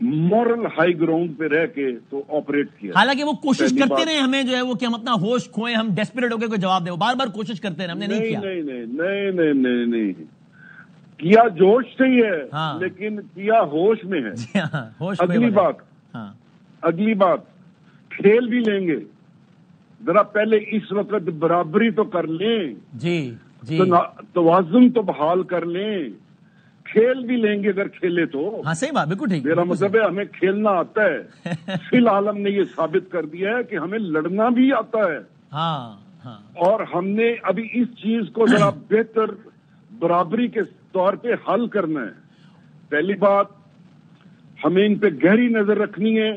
مورل ہائی گراؤنڈ پہ رہ کے تو آپریٹ کیا. حالانکہ وہ کوشش کرتے رہے ہمیں جو ہے وہ کہ ہم اپنا ہوش کھوئیں, ہم ڈیسپریٹ ہو کے کوئی جواب دیں, وہ بار بار کوشش کرتے رہے, ہم نے نہیں کیا. نہیں کیا جوش سے ہی ہے, لیکن کیا ہوش میں ہے. اگلی بات کھیل بھی لیں گے, ذرا پہلے اس وقت برابری تو کر لیں. جی توازن تو بحال کر لیں. کھیل بھی لیں گے اگر کھیلے تو. ہاں صحیح بات, بالکل ٹھیک. میرا مطلب ہے ہمیں کھیلنا آتا ہے. فی الحال ہم نے یہ ثابت کر دیا ہے کہ ہمیں لڑنا بھی آتا ہے. ہاں اور ہم نے ابھی اس چیز کو ذرا بہتر برابری کے طور پہ حل کرنا ہے. پہلی بات, ہمیں ان پہ گہری نظر رکھنی ہے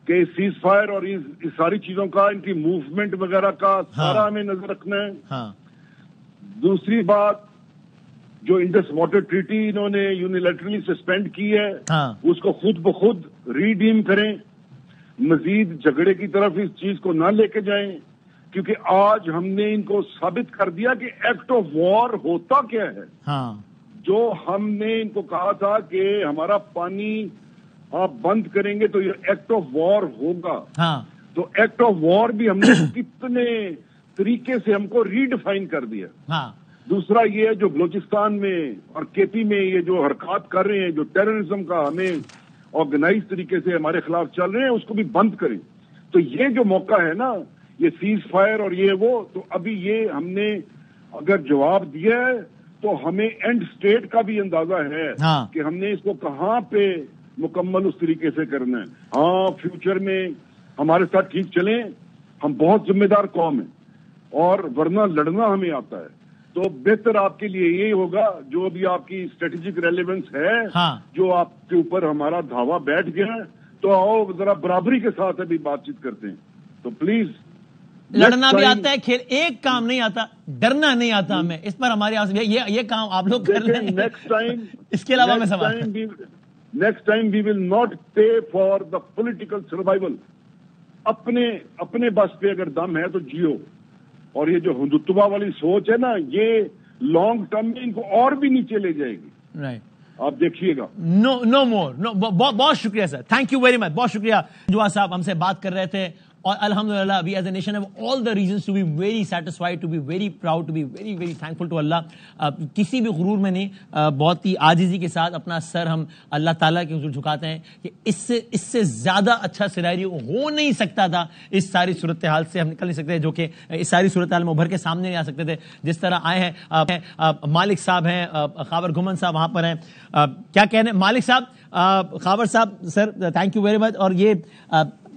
کہ سیز فائر اور اس ساری چیزوں کا, ان کی موومنٹ وغیرہ کا سارا ہمیں نظر رکھنا ہے. دوسری بات, جو انڈس واٹر ٹریٹی انہوں نے یونیلیٹرلی سسپینڈ کی ہے, اس کو خود بخود ریڈیم کریں. مزید جھگڑے کی طرف اس چیز کو نہ لے کے جائیں, کیونکہ آج ہم نے ان کو ثابت کر دیا کہ ایکٹ آف وار ہوتا کیا ہے. جو ہم نے ان کو کہا تھا کہ ہمارا پانی آپ بند کریں گے تو یہ ایکٹ آف وار ہوگا, تو ایکٹ آف وار بھی ہم نے کتنے طریقے سے ہم کو ریڈیفائن کر دیا. دوسرا یہ جو بلوچستان میں اور کے پی میں یہ جو حرکات کر رہے ہیں, جو ٹیررزم کا ہمیں آرگنائز طریقے سے ہمارے خلاف چل رہے ہیں, اس کو بھی بند کریں. تو یہ جو موقع ہے نا, یہ سیز فائر اور یہ وہ, تو ابھی یہ ہم نے اگر جواب دیا ہے تو ہمیں اینڈ سٹیٹ کا بھی اندازہ ہے کہ ہم نے اس کو کہاں پہ مکمل اس طریقے سے کرنا ہے. فیوچر میں ہمارے ساتھ ٹھیک چلیں, ہم بہت ذمہ دار قوم ہیں, اور ورنہ لڑنا ہمیں آتا ہے. تو بہتر آپ کے لیے یہی ہوگا, جو بھی آپ کی اسٹریٹجک ریلیونس ہے, جو آپ کے اوپر ہمارا دھاوا بیٹھ گیا ہے, تو آؤ ذرا برابری کے ساتھ ابھی بات چیت کرتے ہیں. تو پلیز, لڑنا بھی آتا ہے, کھیل ایک کام نہیں آتا, ڈرنا نہیں آتا ہمیں. اس پر ہمارے یہ کام آپ لوگ کر لیں. نیکسٹ ٹائم اس کے علاوہ میں سوال, next time we will not pay for the political survival. اپنے بس پہ اگر دم ہے تو جیو. اور یہ جو ہندوتوا والی سوچ ہے نا, یہ لانگ ٹرم میں ان کو اور بھی نیچے لے جائے گی. آپ دیکھیے گا. نو مور. بہت شکریہ سر, تھینک یو ویری مچ, بہت شکریہ. جوا صاحب ہم سے بات کر رہے تھے, اور الحمدللہ we as a nation have all the reasons to be very satisfied, to be very proud, to be very very thankful to Allah. کسی بھی غرور میں نہیں, بہت ہی عاجزی کے ساتھ اپنا سر ہم اللہ تعالیٰ کے حضور جھکاتے ہیں کہ اس سے زیادہ اچھا سینیریو ہو نہیں سکتا تھا. اس ساری صورتحال سے ہم نکل نہیں سکتے, جو کہ اس ساری صورتحال میں ابھر کے سامنے نہیں آ سکتے تھے جس طرح آئے ہیں. مالک صاحب ہیں, خاور گھمن صاحب وہاں پر ہیں, کیا کہنے مالک صاحب, خاور صاحب, سر تھینک یو ویری مچ. اور یہ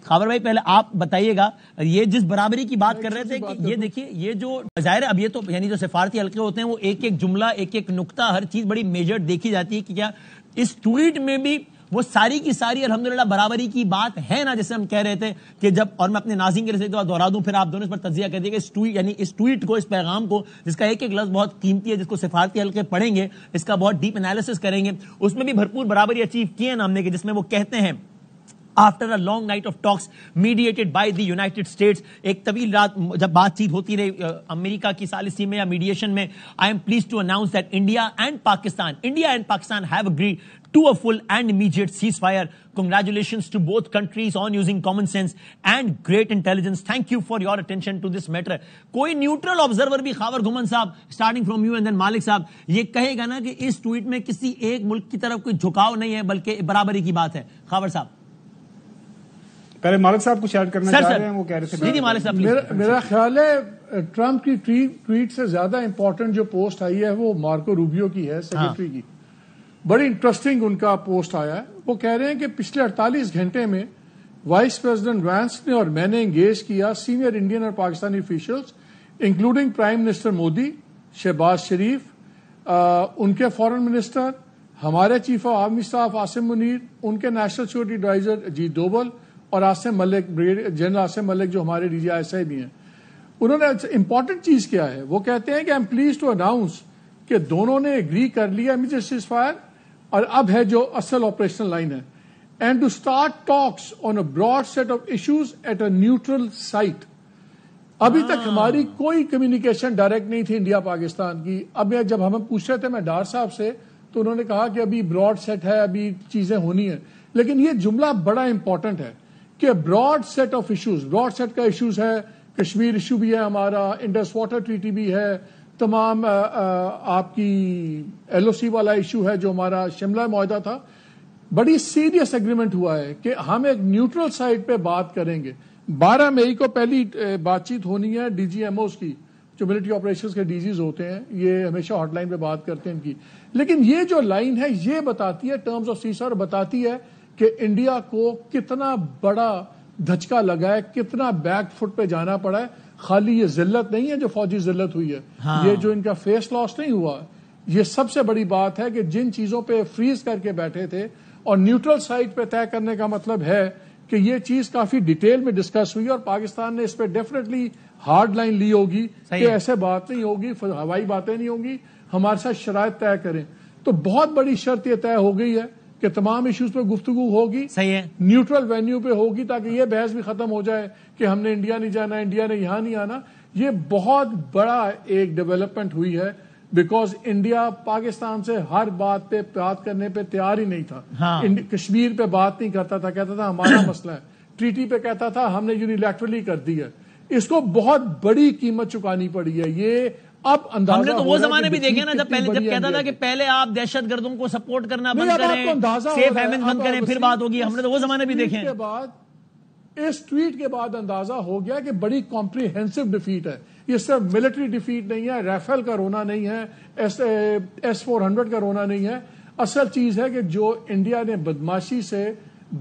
خاور بھائی پہلے آپ بتائیے گا, یہ جس برابری کی بات کر رہے تھے کہ یہ دیکھیے, یہ جو ظاہر ہے اب یہ تو یعنی جو سفارتی حلقے ہوتے ہیں وہ ایک ایک جملہ, ایک ایک نقطہ, ہر چیز بڑی میجر دیکھی جاتی ہے کہ کیا اس ٹویٹ میں بھی وہ ساری کی ساری الحمدللہ برابری کی بات ہے نا، جیسے ہم کہہ رہے تھے کہ جب، اور میں اپنے ناظرین کے لیے دوہرا دوں پھر آپ دونوں اس پر تجزیہ کر دیے کہ یعنی اس ٹویٹ کو، اس پیغام کو، جس کا ایک ایک لفظ بہت قیمتی ہے، جس کو سفارتی حلقے پڑھیں گے، اس کا بہت ڈیپ انالیسس کریں گے، اس میں بھی بھرپور برابری اچیو کی ہے نا ہم نے، کہ جس میں وہ کہتے ہیں After a long night of talks mediated by the United States، ایک طویل رات جب بات چیت ہوتی رہی امریکہ کی ثالثی میں یا میڈیشن میں، I am pleased to announce that India and Pakistan have agreed to a full and immediate ceasefire. Congratulations to both countries on using common sense and great intelligence. Thank you for your attention to this matter. کوئی neutral observer بھی، خاور گھمن صاحب starting from you and then مالک صاحب، یہ کہے گا نا کہ اس tweet میں کسی ایک ملک کی طرف کوئی جھکاؤ نہیں ہے بلکہ برابری کی بات ہے؟ خاور صاحب پہلے مالک صاحب کچھ ایڈ کرنا چاہ رہے ہیں، وہ کہہ رہے تھے. جی مالک صاحب، میرا خیال ہے ٹرمپ کی ٹویٹ سے زیادہ امپورٹنٹ جو پوسٹ آئی ہے وہ مارکو روبیو کی ہے، سیکرٹری کی. بڑی انٹرسٹنگ ان کا پوسٹ آیا ہے. وہ کہہ رہے ہیں کہ پچھلے 48 گھنٹے میں وائس پریزیڈنٹ وینس نے اور میں نے انگیج کیا سینئر انڈین اور Pakistani officials including prime minister Modi, Shehbaz Sharif, ان کے فارن منسٹر، ہمارے chief of army staff Asim Munir, ان کے national security adviser Ajit Doval اور عاصم ملک، جنرل عاصم ملک جو ہمارے DGI بھی ہیں. انہوں نے امپورٹنٹ چیز کیا ہے، وہ کہتے ہیں کہ I am pleased to announce کہ دونوں نے اگری کر لیا امیجیٹ سیز فائر، اور اب ہے جو اصل آپریشنل لائن ہے، and to start talks on a broad set of issues at a neutral site. ابھی تک ہماری کوئی کمیونیکیشن ڈائریکٹ نہیں تھی انڈیا پاکستان کی. اب جب ہمیں پوچھ رہے تھے میں ڈار صاحب سے تو انہوں نے کہا کہ ابھی براڈ سیٹ ہے، ابھی چیزیں ہونی ہیں. لیکن یہ جملہ بڑا امپورٹنٹ ہے کہ broad set of issues, broad set کا ایشوز ہے، کشمیر ایشو بھی ہے ہمارا، انڈس واٹر ٹریٹی بھی ہے، تمام آپ کی LOC والا ایشو ہے جو ہمارا شملہ معاہدہ تھا. بڑی سیریس ایگریمنٹ ہوا ہے کہ ہم ایک نیوٹرل سائٹ پہ بات کریں گے. 12 مئی کو پہلی بات چیت ہونی ہے DGMOs کی، جو ملٹری آپریشنز کے DGs ہوتے ہیں، یہ ہمیشہ ہاٹ لائن پہ بات کرتے ہیں ان کی. لیکن یہ جو لائن ہے یہ بتاتی ہے ٹرمز آف سیسفائر، بتاتی ہے کہ انڈیا کو کتنا بڑا دھچکا لگا ہے، کتنا بیک فٹ پہ جانا پڑا ہے. خالی یہ ذلت نہیں ہے جو فوجی ذلت ہوئی ہے، یہ جو ان کا فیس لاس نہیں ہوا، یہ سب سے بڑی بات ہے کہ جن چیزوں پہ فریز کر کے بیٹھے تھے اور نیوٹرل سائٹ پہ طے کرنے کا مطلب ہے کہ یہ چیز کافی ڈیٹیل میں ڈسکس ہوئی اور پاکستان نے اس پہ ڈیفینیٹلی ہارڈ لائن لی ہوگی کہ ایسے بات نہیں ہوگی، ہوائی باتیں نہیں ہوں گی، ہمارے ساتھ شرائط طے کریں. تو بہت بڑی شرط یہ طے ہو گئی ہے کہ تمام ایشوز پہ گفتگو ہوگی، صحیح ہے، نیوٹرل وینیو پہ ہوگی تاکہ یہ بحث بھی ختم ہو جائے کہ ہم نے انڈیا نہیں جانا، انڈیا نے یہاں نہیں آنا. یہ بہت بڑا ایک ڈیولپمنٹ ہوئی ہے بیکاز انڈیا پاکستان سے ہر بات پہ بات کرنے پہ تیار ہی نہیں تھا. کشمیر پہ بات نہیں کرتا تھا، کہتا تھا ہمارا مسئلہ ہے. ٹریٹی پہ کہتا تھا ہم نے یونیلیٹرلی کر دی ہے. اس کو بہت بڑی قیمت چکانی پڑی ہے. یہ اب اندازہ ہم نے تو وہ زمانے بھی دیکھے نا جب کہتا تھا کہ پہلے آپ دہشت گردوں کو سپورٹ کرنا بند کریں، سیف ہیمن بند کریں، پھر بات ہوگی. ہم نے تو وہ زمانے بھی دیکھے. اس ٹویٹ کے بعد اندازہ ہو گیا کہ بڑی کمپریہنسو ڈیفیٹ ہے. یہ صرف ملٹری ڈیفیٹ نہیں ہے، ریفیل کا رونا نہیں ہے، S-400 کا رونا نہیں ہے. اصل چیز ہے کہ جو انڈیا نے بدماشی سے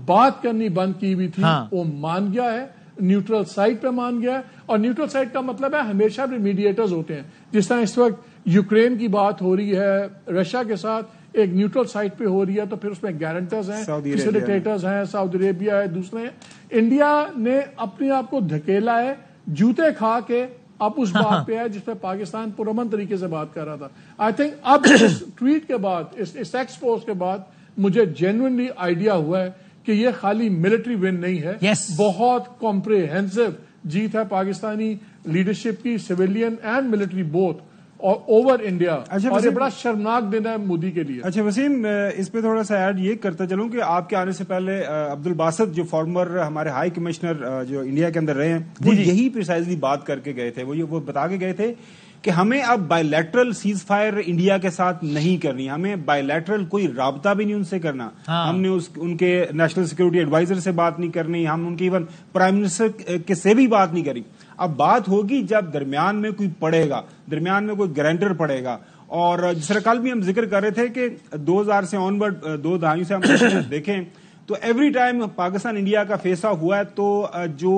بات کرنی بند کی ہوئی تھی وہ مان گیا ہے، نیوٹرل سائٹ پہ مان گیا ہے. اور نیوٹرل سائٹ کا مطلب ہے ہمیشہ بھی میڈیٹرز ہوتے ہیں. جس طرح اس وقت یوکرین کی بات ہو رہی ہے رشیا کے ساتھ، ایک نیوٹرل سائٹ پہ ہو رہی ہے تو پھر اس میں گارنٹرز ہیں، فیسیلیٹیٹرز ہیں، سعودی عربیہ ہے، دوسرے ہیں. انڈیا نے اپنے آپ کو دھکیلا ہے جوتے کھا کے، اب اس بات پہ ہے جس پہ پاکستان پرامن طریقے سے بات کر رہا تھا. آئی تھنک اب اس ٹویٹ کے بعد، اس ایکسپوز کے بعد مجھے جینوئنلی آئیڈیا ہوا ہے کہ یہ خالی ملٹری ون نہیں ہے، بہت کمپریہنسو جیت ہے پاکستانی لیڈرشپ کی، سویلین اینڈ ملٹری بوتھ، اور اوور انڈیا. اور یہ بڑا شرمناک دن ہے مودی کے لیے. اچھا وسیم، اس پہ تھوڑا سا ایڈ یہ کرتا چلوں کہ آپ کے آنے سے پہلے عبد الباسط جو فارمر ہمارے ہائی کمشنر جو انڈیا کے اندر رہے ہیں، وہ یہی پریسائزلی بات کر کے گئے تھے. وہ بتا کے گئے تھے کہ ہمیں اب by lateral cease fire India کے ساتھ نہیں کرنی، ہمیں بائی لیٹرل کوئی رابطہ بھی نہیں ان سے کرنا. ہم نے ان کے نیشنل سیکورٹی ایڈوائزر سے بات نہیں کرنی، ہم ان کے ایون پرائم منسٹر کے سے بھی بات نہیں کریں. اب بات ہوگی جب درمیان میں کوئی پڑے گا، درمیان میں کوئی گارنٹر پڑے گا. اور جس طرح کل بھی ہم ذکر کر رہے تھے کہ 2000 سے آن ورڈ 2 دہائیوں سے ہم دیکھیں تو ایوری ٹائم پاکستان انڈیا کا فیس آف ہوا ہے تو جو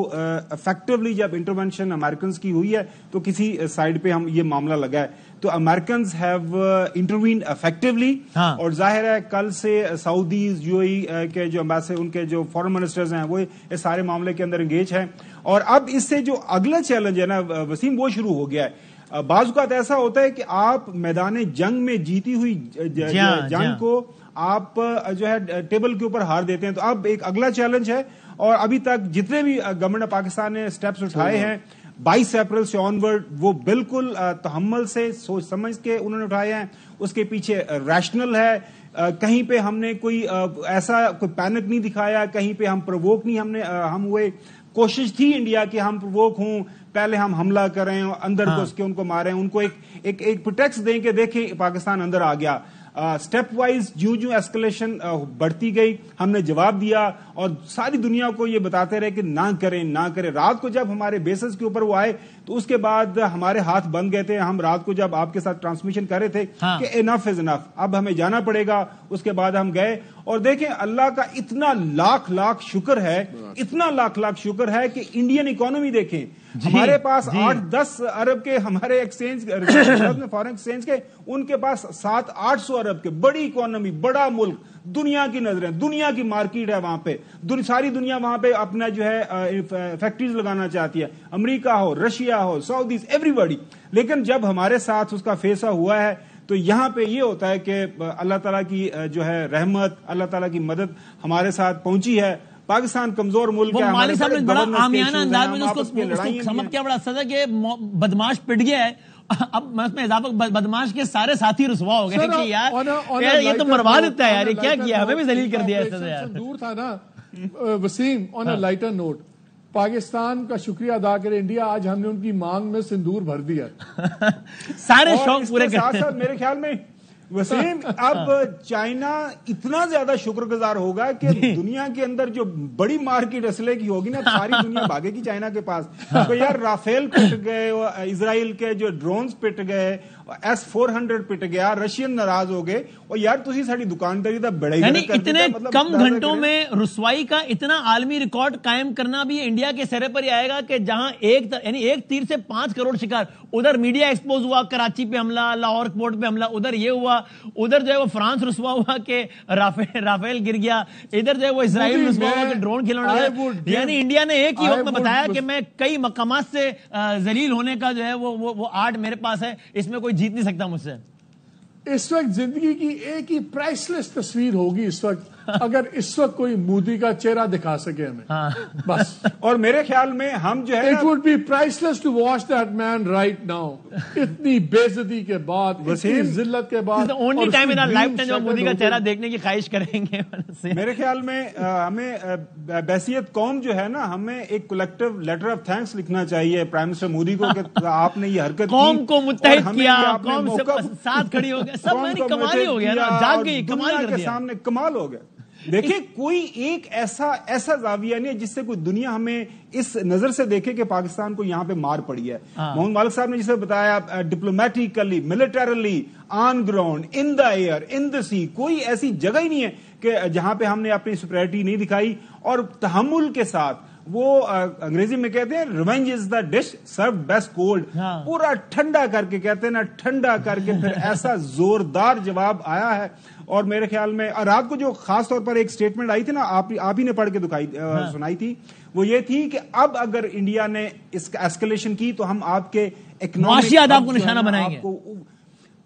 افیکٹولی جب انٹرونشن امریکنز کی ہوئی ہے تو کسی سائڈ پہ ہم یہ معاملہ لگا ہے. تو امریکنز ہیو انٹروینڈ افیکٹولی اور ظاہر ہے کل سے سعودیز یو اے کے جو امبیسڈر ان کے جو فارن منسٹرز ہیں وہ اس سارے معاملے کے اندر انگیج ہیں. اور اب اس سے جو اگلا چیلنج ہے نا وسیم وہ شروع ہو گیا ہے. بعض اوقات ایسا ہوتا ہے کہ آپ میدان جنگ میں جیتی ہوئی جنگ کو آپ جو ہے ٹیبل کے اوپر ہار دیتے ہیں. تو اب ایک اگلا چیلنج ہے اور ابھی تک جتنے بھی گورنمنٹ پاکستان نے سٹیپس اٹھائے ہیں 22 اپریل سے آنورڈ وہ بالکل تحمل سے سوچ سمجھ کے انہوں نے اٹھائے ہیں. اس کے پیچھے ریشنل ہے. کہیں پہ ہم نے کوئی ایسا کوئی پینک نہیں دکھایا, کہیں پہ ہم پرووک نہیں ہم ہوئے. کوشش تھی انڈیا کی ہم پرووک ہوں, پہلے ہم حملہ کریں اندر گھس کے ان کو ماریں, ان کو ایک پروٹیکس دیں کہ دیکھیں پاکستان اندر آ گیا. سٹیپ وائز جو ایسکلیشن بڑھتی گئی ہم نے جواب دیا اور ساری دنیا کو یہ بتاتے رہے کہ نہ کریں. رات کو جب ہمارے بیسز کے اوپر وہ آئے تو اس کے بعد ہمارے ہاتھ بند گئے تھے. ہم رات کو جب آپ کے ساتھ ٹرانسمیشن کر رہے تھے کہ انف از انف, اب ہمیں جانا پڑے گا. اس کے بعد ہم گئے اور دیکھیں اللہ کا اتنا لاکھ شکر ہے کہ انڈین اکانومی دیکھیں ہمارے پاس 8-10 ارب کے ہمارے ایکسچینج فارن ایکسچینج کے, ان کے پاس 700-800 ارب کے. بڑی اکانومی, بڑا ملک, دنیا کی نظریں, دنیا کی مارکیٹ ہے وہاں پہ. ساری دنیا وہاں پہ اپنا جو ہے فیکٹریز لگانا چاہتی ہے, امریکہ ہو, رشیا ہو, سعودیز, ایوری باڈی. لیکن جب ہمارے ساتھ اس کا فیصلہ ہوا ہے تو یہاں پہ یہ ہوتا ہے کہ اللہ تعالیٰ کی جو ہے رحمت, اللہ تعالیٰ کی مدد ہمارے ساتھ پہنچی ہے. پاکستان کمزور ملک ہے. مالک صاحب نے بڑا عامیانہ انداز میں اس کو سمجھ کیا بڑا سزا کہ بدماش پٹ گیا ہے. اب میں اس میں اضافہ بدماش کے سارے ساتھی رسوا ہو گئے کہ یار یہ تو مروا دیتا ہے, یار یہ کیا کیا, ہمیں بھی ذلیل کر دیا ہے. دور تھا نا وسیم. آن اے لائٹر نوٹ, پاکستان کا شکریہ ادا کرے انڈیا, آج ہم نے ان کی مانگ میں سندور بھر دیا. سارے شوق پورے کرتے ہیں. میرے خیال میں وسیم اب چائنا اتنا زیادہ شکر گزار ہوگا کہ دنیا کے اندر جو بڑی مارکیٹ اسلحے کی ہوگی نا ساری دنیا بھاگے گی چائنا کے پاس. تو یار رافیل پٹ گئے, اسرائیل کے جو ڈرونز پٹ گئے, S-400 پٹ گیا, رشین ناراض ہو گئے. اور یار تسی ساری دکانداری دا بڑا ہی اتنے کم گھنٹوں میں رسوائی کا اتنا عالمی ریکارڈ قائم کرنا بھی انڈیا کے سرے پر ہی آئے گا کہ جہاں ایک تیر سے 5 کروڑ شکار. ادھر میڈیا ایکسپوز ہوا, کراچی پہ حملہ, لاہور پورٹ پہ حملہ, ادھر یہ ہوا, ادھر جو ہے وہ فرانس رسوا ہوا کہ رافیل گر گیا, ادھر جو ہے وہ اسرائیل رسوا ہوا کہ ڈرون کھلونا. یعنی انڈیا نے ایک ہی وقت میں بتایا کہ میں کئی مقامات سے ذلیل ہونے کا جو ہے وہ آرٹ میرے پاس ہے, اس میں کوئی جیت نہیں سکتا مجھ سے. اس وقت زندگی کی ایک ہی پرائس لیس تصویر ہوگی اس وقت اگر اس وقت کوئی مودی کا چہرہ دکھا سکے ہمیں بس. اور میرے خیال میں ہم جو ہے it would be priceless to watch that man right now. اتنی بے عزتی کے بعد, اتنی ذلت کے بعد, only time in our lifetime جو مودی کا چہرہ دیکھنے کی خواہش کریں گے. میرے خیال میں ہمیں بحیثیت قوم جو ہے نا ہمیں ایک کلیکٹیو لیٹر آف تھینکس لکھنا چاہیے پرائم منسٹر مودی کو کہ آپ نے یہ حرکت قوم کو متحد کیا, قوم سے ساتھ کھڑی ہو گئی. سب میں کمال ہی ہو گیا نا, جاگ گئی, کمال کر دیا. سامنے کمال ہو گیا. دیکھیں کوئی ایک ایسا زاویہ نہیں ہے جس سے کوئی دنیا ہمیں اس نظر سے دیکھے کہ پاکستان کو یہاں پہ مار پڑی ہے. محمد مالک صاحب نے جسے بتایا diplomatically, militarily, on ground, in the air, in the sea, کوئی ایسی جگہ ہی نہیں ہے کہ جہاں پہ ہم نے اپنی سپریورٹی نہیں دکھائی. اور تحمل کے ساتھ وہ انگریزی میں کہتے ہیں revenge is the dish serve best cold. پورا ٹھنڈا کر کے کہتے ہیں نا, ٹھنڈا کر کے پھر ایسا زوردار جواب آیا ہے. اور میرے خیال میں رات کو جو خاص طور پر ایک سٹیٹمنٹ آئی تھی نا, آپ ہی نے پڑھ کے سنائی تھی, وہ یہ تھی کہ اب اگر انڈیا نے اس کا ایسکلیشن کی تو ہم آپ کے معاشی آداب کو نشانہ بنائیں گے,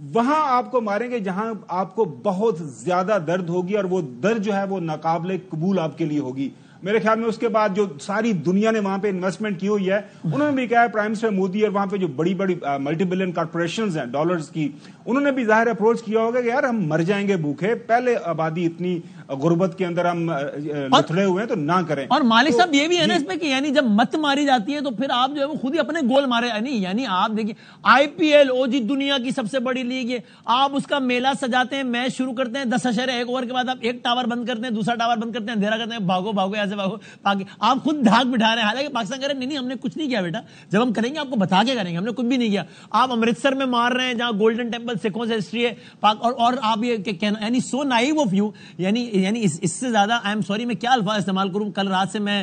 وہاں آپ کو ماریں گے جہاں آپ کو بہت زیادہ درد ہوگی, اور وہ درد جو ہے وہ ناقابل قبول آپ کے لیے ہوگی. میرے خیال میں اس کے بعد جو ساری دنیا نے وہاں پہ انویسٹمنٹ کی ہوئی ہے, انہوں نے بھی کہا ہے پرائم منسٹر مودی, اور وہاں پہ جو بڑی بڑی ملٹی بلین کارپوریشنز ہیں ڈالرز کی, انہوں نے بھی ظاہر اپروچ کیا ہوگا کہ یار ہم مر جائیں گے بھوکے, پہلے آبادی اتنی غربت کے اندر ہم لتڑے ہوئے ہیں تو نہ کریں. اور مالک صاحب یہ بھی ہے نا اس میں کہ یعنی جب مت ماری جاتی ہے تو پھر آپ جو ہے وہ خود ہی اپنے گول مارے. یعنی آپ دیکھیں IPL جی دنیا کی سب سے بڑی لیگ ہے, آپ اس کا میلہ سجاتے ہیں, میچ شروع کرتے ہیں 10 اشارے 1 اوور کے بعد آپ ایک ٹاور بند کرتے ہیں, دوسرا ٹاور بند کرتے ہیں, اندھیرا کرتے ہیں, بھاگو ایسے بھاگو, آپ خود دھاک بٹھا رہے ہیں. حالانکہ پاکستان کہہ رہے ہیں نہیں ہم نے کچھ نہیں کیا بیٹا, جب ہم کریں گے آپ کو بتا کے کریں گے, ہم نے کچھ بھی نہیں کیا. آپ امرتسر میں مار رہے ہیں جہاں گولڈن ٹیمپل سکھوں سے ہسٹری ہے, اور آپ یہ کہنا یعنی سو نائیو آف یو, یعنی یعنی اس سے زیادہ آئی ایم سوری میں کیا الفاظ استعمال کروں, کل رات سے میں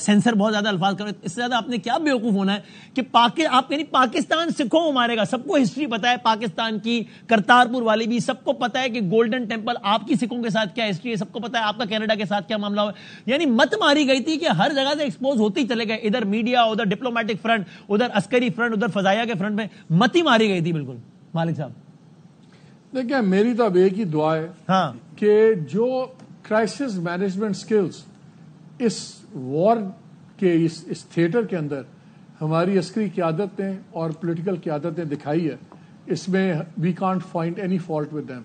سینسر بہت زیادہ الفاظ کر رہا ہوں, اس سے زیادہ آپ نے کیا بیوقوف ہونا ہے کہ آپ یعنی پاکستان سکھوں کو مارے گا. سب کو ہسٹری پتا ہے پاکستان کی, کرتارپور والی بھی سب کو پتا ہے کہ گولڈن ٹیمپل آپ کی سکھوں کے ساتھ کیا ہسٹری ہے, سب کو پتا ہے آپ کا کینیڈا کے ساتھ کیا معاملہ ہوا. یعنی مت ماری گئی تھی کہ ہر جگہ سے ایکسپوز ہوتے ہی چلے گئے, ادھر میڈیا, ادھر ڈپلومیٹک فرنٹ, ادھر عسکری فرنٹ, ادھر فضائیہ کے فرنٹ میں مت ہی ماری گئی تھی. بالکل مالک صاحب دیکھیں, میری تو اب ایک ہی دعا ہے ہاں کہ جو کرائسس مینجمنٹ سکلز اس وار کے اس تھیٹر کے اندر ہماری عسکری قیادت نے اور پولیٹیکل قیادت نے دکھائی ہے, اس میں we can't find any fault with them.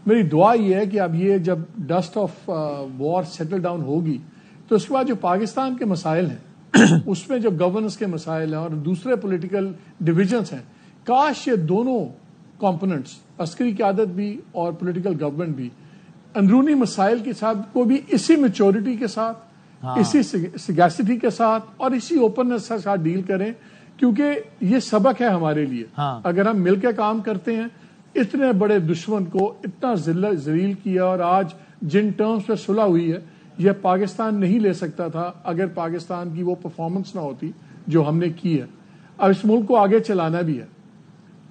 میری دعا یہ ہے کہ اب یہ جب dust of war settle down ہوگی تو اس کے بعد جو پاکستان کے مسائل ہیں اس میں جو گورننس کے مسائل ہیں اور دوسرے پولیٹیکل ڈویژنس ہیں, کاش یہ دونوں کمپوننٹس عسکری قیادت بھی اور پولیٹیکل گورنمنٹ بھی اندرونی مسائل کے ساتھ کو بھی اسی میچورٹی کے ساتھ, اسی سگیسٹی کے ساتھ اور اسی اوپننس کے ساتھ ڈیل کریں, کیونکہ یہ سبق ہے ہمارے لیے. اگر ہم مل کے کام کرتے ہیں, اتنے بڑے دشمن کو اتنا ذلیل کیا, اور آج جن ٹرمز پہ صلح ہوئی ہے یہ پاکستان نہیں لے سکتا تھا اگر پاکستان کی وہ پرفارمنس نہ ہوتی جو ہم نے کی ہے. اب اس ملک کو آگے چلانا بھی ہے,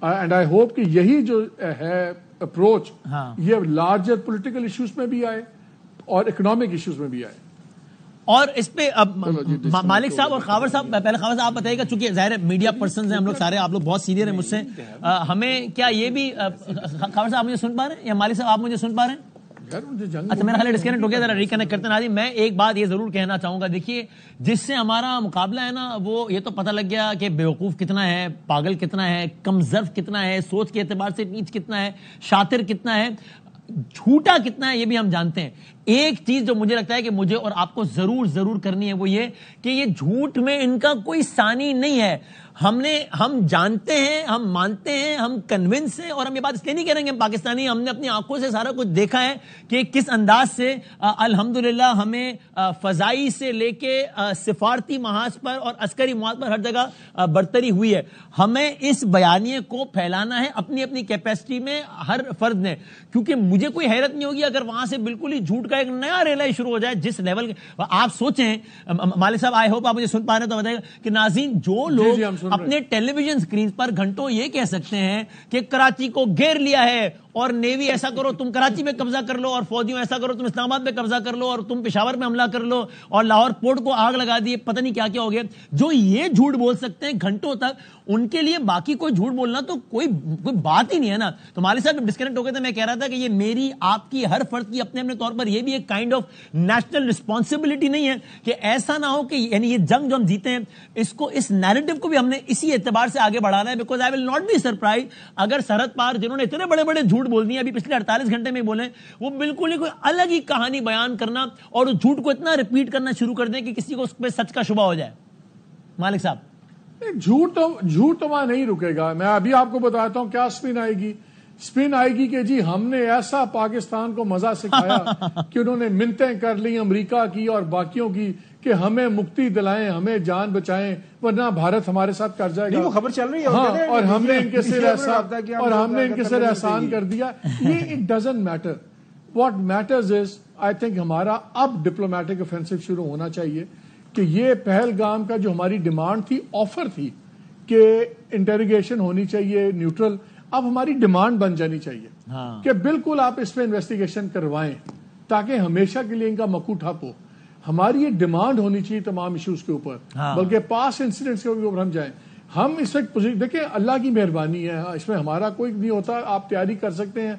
اینڈ آئی ہوپ کہ یہی جو ہے اپروچ یہ لارجر پولیٹیکل ایشوز میں بھی آئے اور اکنامک ایشوز میں بھی آئے. اور اس پہ اب مالک صاحب اور خاور صاحب, پہلے خاور صاحب آپ بتائیے گا, چونکہ ظاہر ہے میڈیا پرسنز ہیں ہم لوگ سارے, آپ لوگ بہت سینئر ہیں مجھ سے, ہمیں کیا یہ بھی خاور صاحب آپ مجھے سن پا رہے ہیں یا مالک صاحب آپ مجھے سن پا رہے ہیں؟ اچھا میرا خیال ڈسکنیکٹ ہو گیا, ذرا ریکنیکٹ کرتے ناظرین. میں ایک بات یہ ضرور کہنا چاہوں گا, دیکھیے جس سے ہمارا مقابلہ ہے نا, وہ یہ تو پتہ لگ گیا کہ بیوقوف کتنا ہے, پاگل کتنا ہے, کم ظرف کتنا ہے, سوچ کے اعتبار سے نیچ کتنا ہے, شاطر کتنا ہے, جھوٹا کتنا ہے, یہ بھی ہم جانتے ہیں. ایک چیز جو مجھے لگتا ہے کہ مجھے اور آپ کو ضرور کرنی ہے وہ یہ کہ یہ جھوٹ میں ان کا کوئی ثانی نہیں ہے. ہم جانتے ہیں, ہم مانتے ہیں, ہم کنونس ہیں, اور ہم یہ بات اس لیے نہیں کریں گے پاکستانی, ہم نے اپنی آنکھوں سے سارا کچھ دیکھا ہے کہ کس انداز سے الحمدللہ ہمیں فضائی سے لے کے سفارتی محاذ پر اور عسکری محاذ پر ہر جگہ برتری ہوئی ہے. ہمیں اس بیانیے کو پھیلانا ہے اپنی اپنی کیپیسٹی میں ہر فرد نے, کیونکہ مجھے کوئی حیرت نہیں ہوگی اگر وہاں سے بالکل ہی جھوٹ کا ایک نیا ریلا شروع ہو جائے. جس لیول آپ سوچیں, مالک صاحب آئی ہوپ آپ مجھے سن پا رہے ہیں تو بتائیے گا کہ ناظرین جو لوگ اپنے ٹیلی ویژن سکرین پر گھنٹوں یہ کہہ سکتے ہیں کہ کراچی کو گھیر لیا ہے اور نیوی ایسا کرو تم کراچی میں قبضہ کر لو, اور فوجیوں ایسا کرو تم اسلام آباد میں قبضہ کر لو, اور تم پشاور میں حملہ کر لو, اور لاہور پورٹ کو آگ لگا دیے, پتہ نہیں کیا کیا ہو گیا, جو یہ جھوٹ بول سکتے ہیں گھنٹوں تک, ان کے لیے باقی کوئی جھوٹ بولنا تو کوئی بات ہی نہیں ہے نا. تو مالک صاحب ڈسکنیکٹ ہو گئے تھے, میں کہہ رہا تھا کہ یہ میری آپ کی ہر فرد کی اپنے اپنے طور پر یہ بھی ایک کائنڈ آف نیشنل رسپانسبلٹی نہیں ہے کہ ایسا نہ ہو کہ یعنی یہ جنگ جو ہم جیتے ہیں اس کو, اس نیریٹو کو بھی ہم نے اسی اعتبار سے آگے بڑھانا ہے. Because I will not be surprise اگر سرحد پار جنہوں نے اتنے بڑے بڑے جھوٹ بول دیے ابھی پچھلے 48 گھنٹے میں بولیں, وہ بالکل ہی کوئی الگ ہی کہانی بیان کرنا اور اس جھوٹ کو اتنا ریپیٹ کرنا شروع کر دیں کہ کسی کو اس پہ سچ کا شبہ ہو جائے. مالک صاحب جھوٹ تو وہاں نہیں رکے گا. میں ابھی آپ کو بتاتا ہوں کیا اسپن آئے گی. اسپن آئے گی کہ جی ہم نے ایسا پاکستان کو مزہ سکھایا کہ انہوں نے منتیں کر لی امریکہ کی اور باقیوں کی کہ ہمیں مکتی دلائیں, ہمیں جان بچائیں, ورنہ بھارت ہمارے ساتھ کر جائے گا. وہ خبر چل رہی ہے. ہاں, اور ہم نے ان کے سر احسان کر دیا. یہ it doesn't matter. What matters is I think ہمارا اب ڈپلومیٹک اوفینسو شروع ہونا چاہیے کہ یہ پہلگام کا جو ہماری ڈیمانڈ تھی, آفر تھی کہ انٹروگیشن ہونی چاہیے نیوٹرل, اب ہماری ڈیمانڈ بن جانی چاہیے کہ بالکل آپ اس پہ انویسٹیگیشن کروائیں تاکہ ہمیشہ کے لیے ان کا مکو ٹھپ ہو. ہماری یہ ڈیمانڈ ہونی چاہیے تمام ایشوز کے اوپر, بلکہ پاس انسیڈنٹس کے اوپر ہم جائیں. ہم اس وقت دیکھیں اللہ کی مہربانی ہے, اس میں ہمارا کوئی نہیں ہوتا. آپ تیاری کر سکتے ہیں,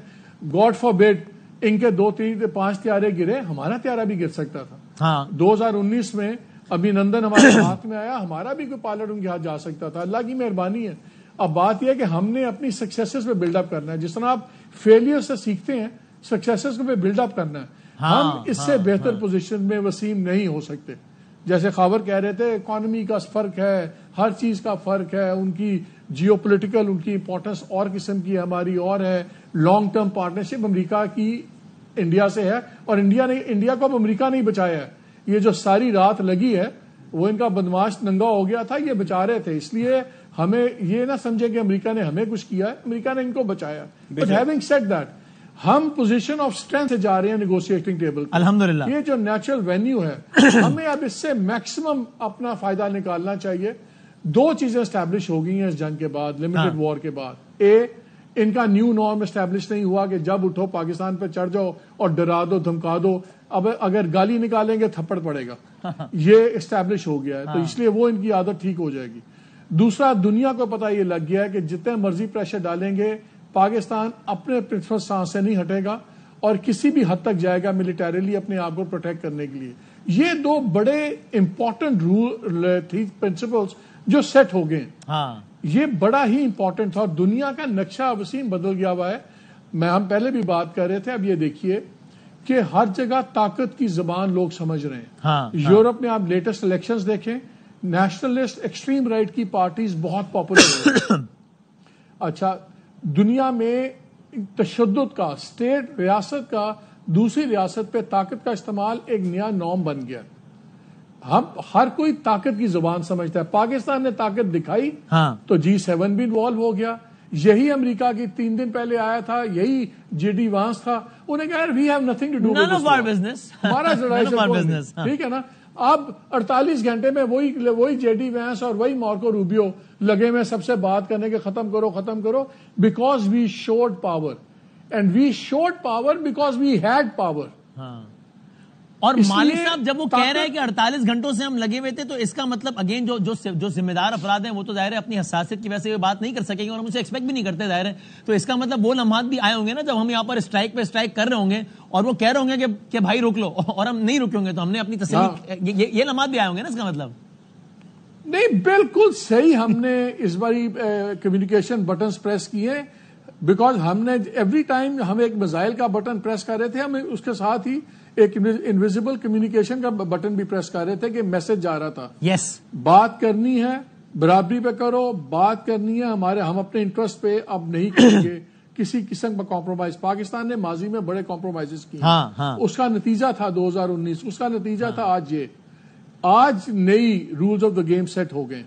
گاڈ فار بیڈ ان کے 2-3-5 طیارے گرے, ہمارا طیارہ بھی گر سکتا تھا. 2019 میں ابھی نندن ہمارے ہاتھ میں آیا, ہمارا بھی کوئی پائلٹ ان کے ہاتھ جا سکتا تھا. اللہ کی مہربانی ہے. اب بات یہ ہے کہ ہم نے اپنی سکسیسز پہ بلڈ اپ کرنا ہے. جس طرح آپ فیلئر سے سیکھتے ہیں, سکسیسز کو پہ بلڈ اپ کرنا ہے. ہم اس سے بہتر پوزیشن میں وسیم نہیں ہو سکتے. جیسے خاور کہہ رہے تھے, اکانومی کا فرق ہے, ہر چیز کا فرق ہے, ان کی جیو پولیٹیکل ان کی امپورٹنس اور قسم کی, ہماری اور ہے. لانگ ٹرم پارٹنرشپ امریکہ کی انڈیا سے ہے, اور انڈیا کو اب امریکہ نہیں بچایا ہے. یہ جو ساری رات لگی ہے وہ ان کا بدماش ننگا ہو گیا تھا, یہ بچا رہے تھے. اس لیے ہمیں یہ نہ سمجھے کہ امریکہ نے ہمیں کچھ کیا ہے, امریکہ نے ان کو بچایا. بٹ ہیونگ سیڈ دیٹ, ہم پوزیشن آف اسٹرینتھ سے جا رہے ہیں نیگوشیٹنگ ٹیبل پہ. الحمدللہ. یہ جو نیچرل وینیو ہے ہمیں اب اس سے میکسیمم اپنا فائدہ نکالنا چاہیے. 2 چیزیں اسٹیبلش ہو گئی ہیں اس جنگ کے بعد, لمیٹڈ وار کے بعد. ان کا نیو نارم اسٹیبلش نہیں ہوا کہ جب اٹھو پاکستان پہ چڑھ جاؤ اور ڈرا دو دھمکا دو, اب اگر گالی نکالیں گے تھپڑ پڑے گا. یہ اسٹیبلش ہو گیا ہے, تو اس لیے وہ ان کی عادت ٹھیک ہو جائے گی. دوسرا, دنیا کو پتہ یہ لگ گیا ہے کہ جتنے مرضی پریشر ڈالیں گے پاکستان اپنے پرنسپل سانس سے نہیں ہٹے گا اور کسی بھی حد تک جائے گا ملیٹریلی اپنے آپ کو پروٹیکٹ کرنے کے لیے. یہ 2 بڑے امپورٹنٹ رول تھی, پرنسپلز جو سیٹ ہو گئے. یہ بڑا ہی امپورٹنٹ تھا اور دنیا کا نقشہ وسیم بدل گیا ہوا ہے. ہم پہلے بھی بات کر رہے تھے, اب یہ دیکھیے کہ ہر جگہ طاقت کی زبان لوگ سمجھ رہے ہیں. یورپ میں آپ لیٹسٹ الیکشنز دیکھیں, نیشنلسٹ ایکسٹریم رائٹ کی پارٹیز بہت پاپولر ہیں. اچھا, دنیا میں تشدد کا, اسٹیٹ ریاست کا دوسری ریاست پہ طاقت کا استعمال ایک نیا نارم بن گیا. ہم ہر کوئی طاقت کی زبان سمجھتا ہے. پاکستان نے طاقت دکھائی تو G7 بھی انوالو ہو گیا. یہی امریکہ کی 3 دن پہلے آیا تھا, یہی JD وانس تھا, انہیں کہا we have nothing to do with this, ہمارا بزنس, ٹھیک ہے نا. اب 48 گھنٹے میں وہی JD وانس اور وہی مارکو روبیو لگے میں سب سے بات کرنے کے ختم کرو, because we should power and we should power because we had power. اور مالک صاحب جب وہ کہہ رہے ہیں کہ 48 گھنٹوں سے ہم لگے ہوئے تھے, تو اس کا مطلب اگین جو ذمہ دار افراد ہیں وہ تو ظاہر ہے اپنی حساسیت کی وجہ سے یہ بات نہیں کر سکیں گے اور ہم اسے ایکسپیکٹ بھی نہیں کرتے ظاہر ہے. تو اس کا مطلب وہ لمحات بھی آئے ہوں گے نا جب ہم یہاں پر اسٹرائک کر رہے ہوں گے اور وہ کہہ رہے ہوں گے کہ بھائی روک لو, اور ہم نہیں رکیں گے تو ہم نے اپنی تسلی, یہ لمحات بھی آئے ہوں گے نا اس کا مطلب. نہیں, بالکل صحیح. ہم نے اس باری کمیونیکیشن بٹنز پریس کیے بیکاز ہم نے ایوری ٹائم ہم ایک میزائل کا بٹن پریس کر رہے تھے, ہم اس کے ساتھ ہی ایک انویزیبل کمیونیکیشن کا بٹن بھی پریس کر رہے تھے کہ میسج جا رہا تھا. یس, بات کرنی ہے برابری پہ کرو, بات کرنی ہے ہم اپنے انٹرسٹ پہ اب نہیں کریں گے کسی قسم کا کمپرومائز. پاکستان نے ماضی میں بڑے کمپرومائز کیے, اس کا نتیجہ تھا 2019, اس کا نتیجہ تھا آج نئی rules of the game set ہو گئے.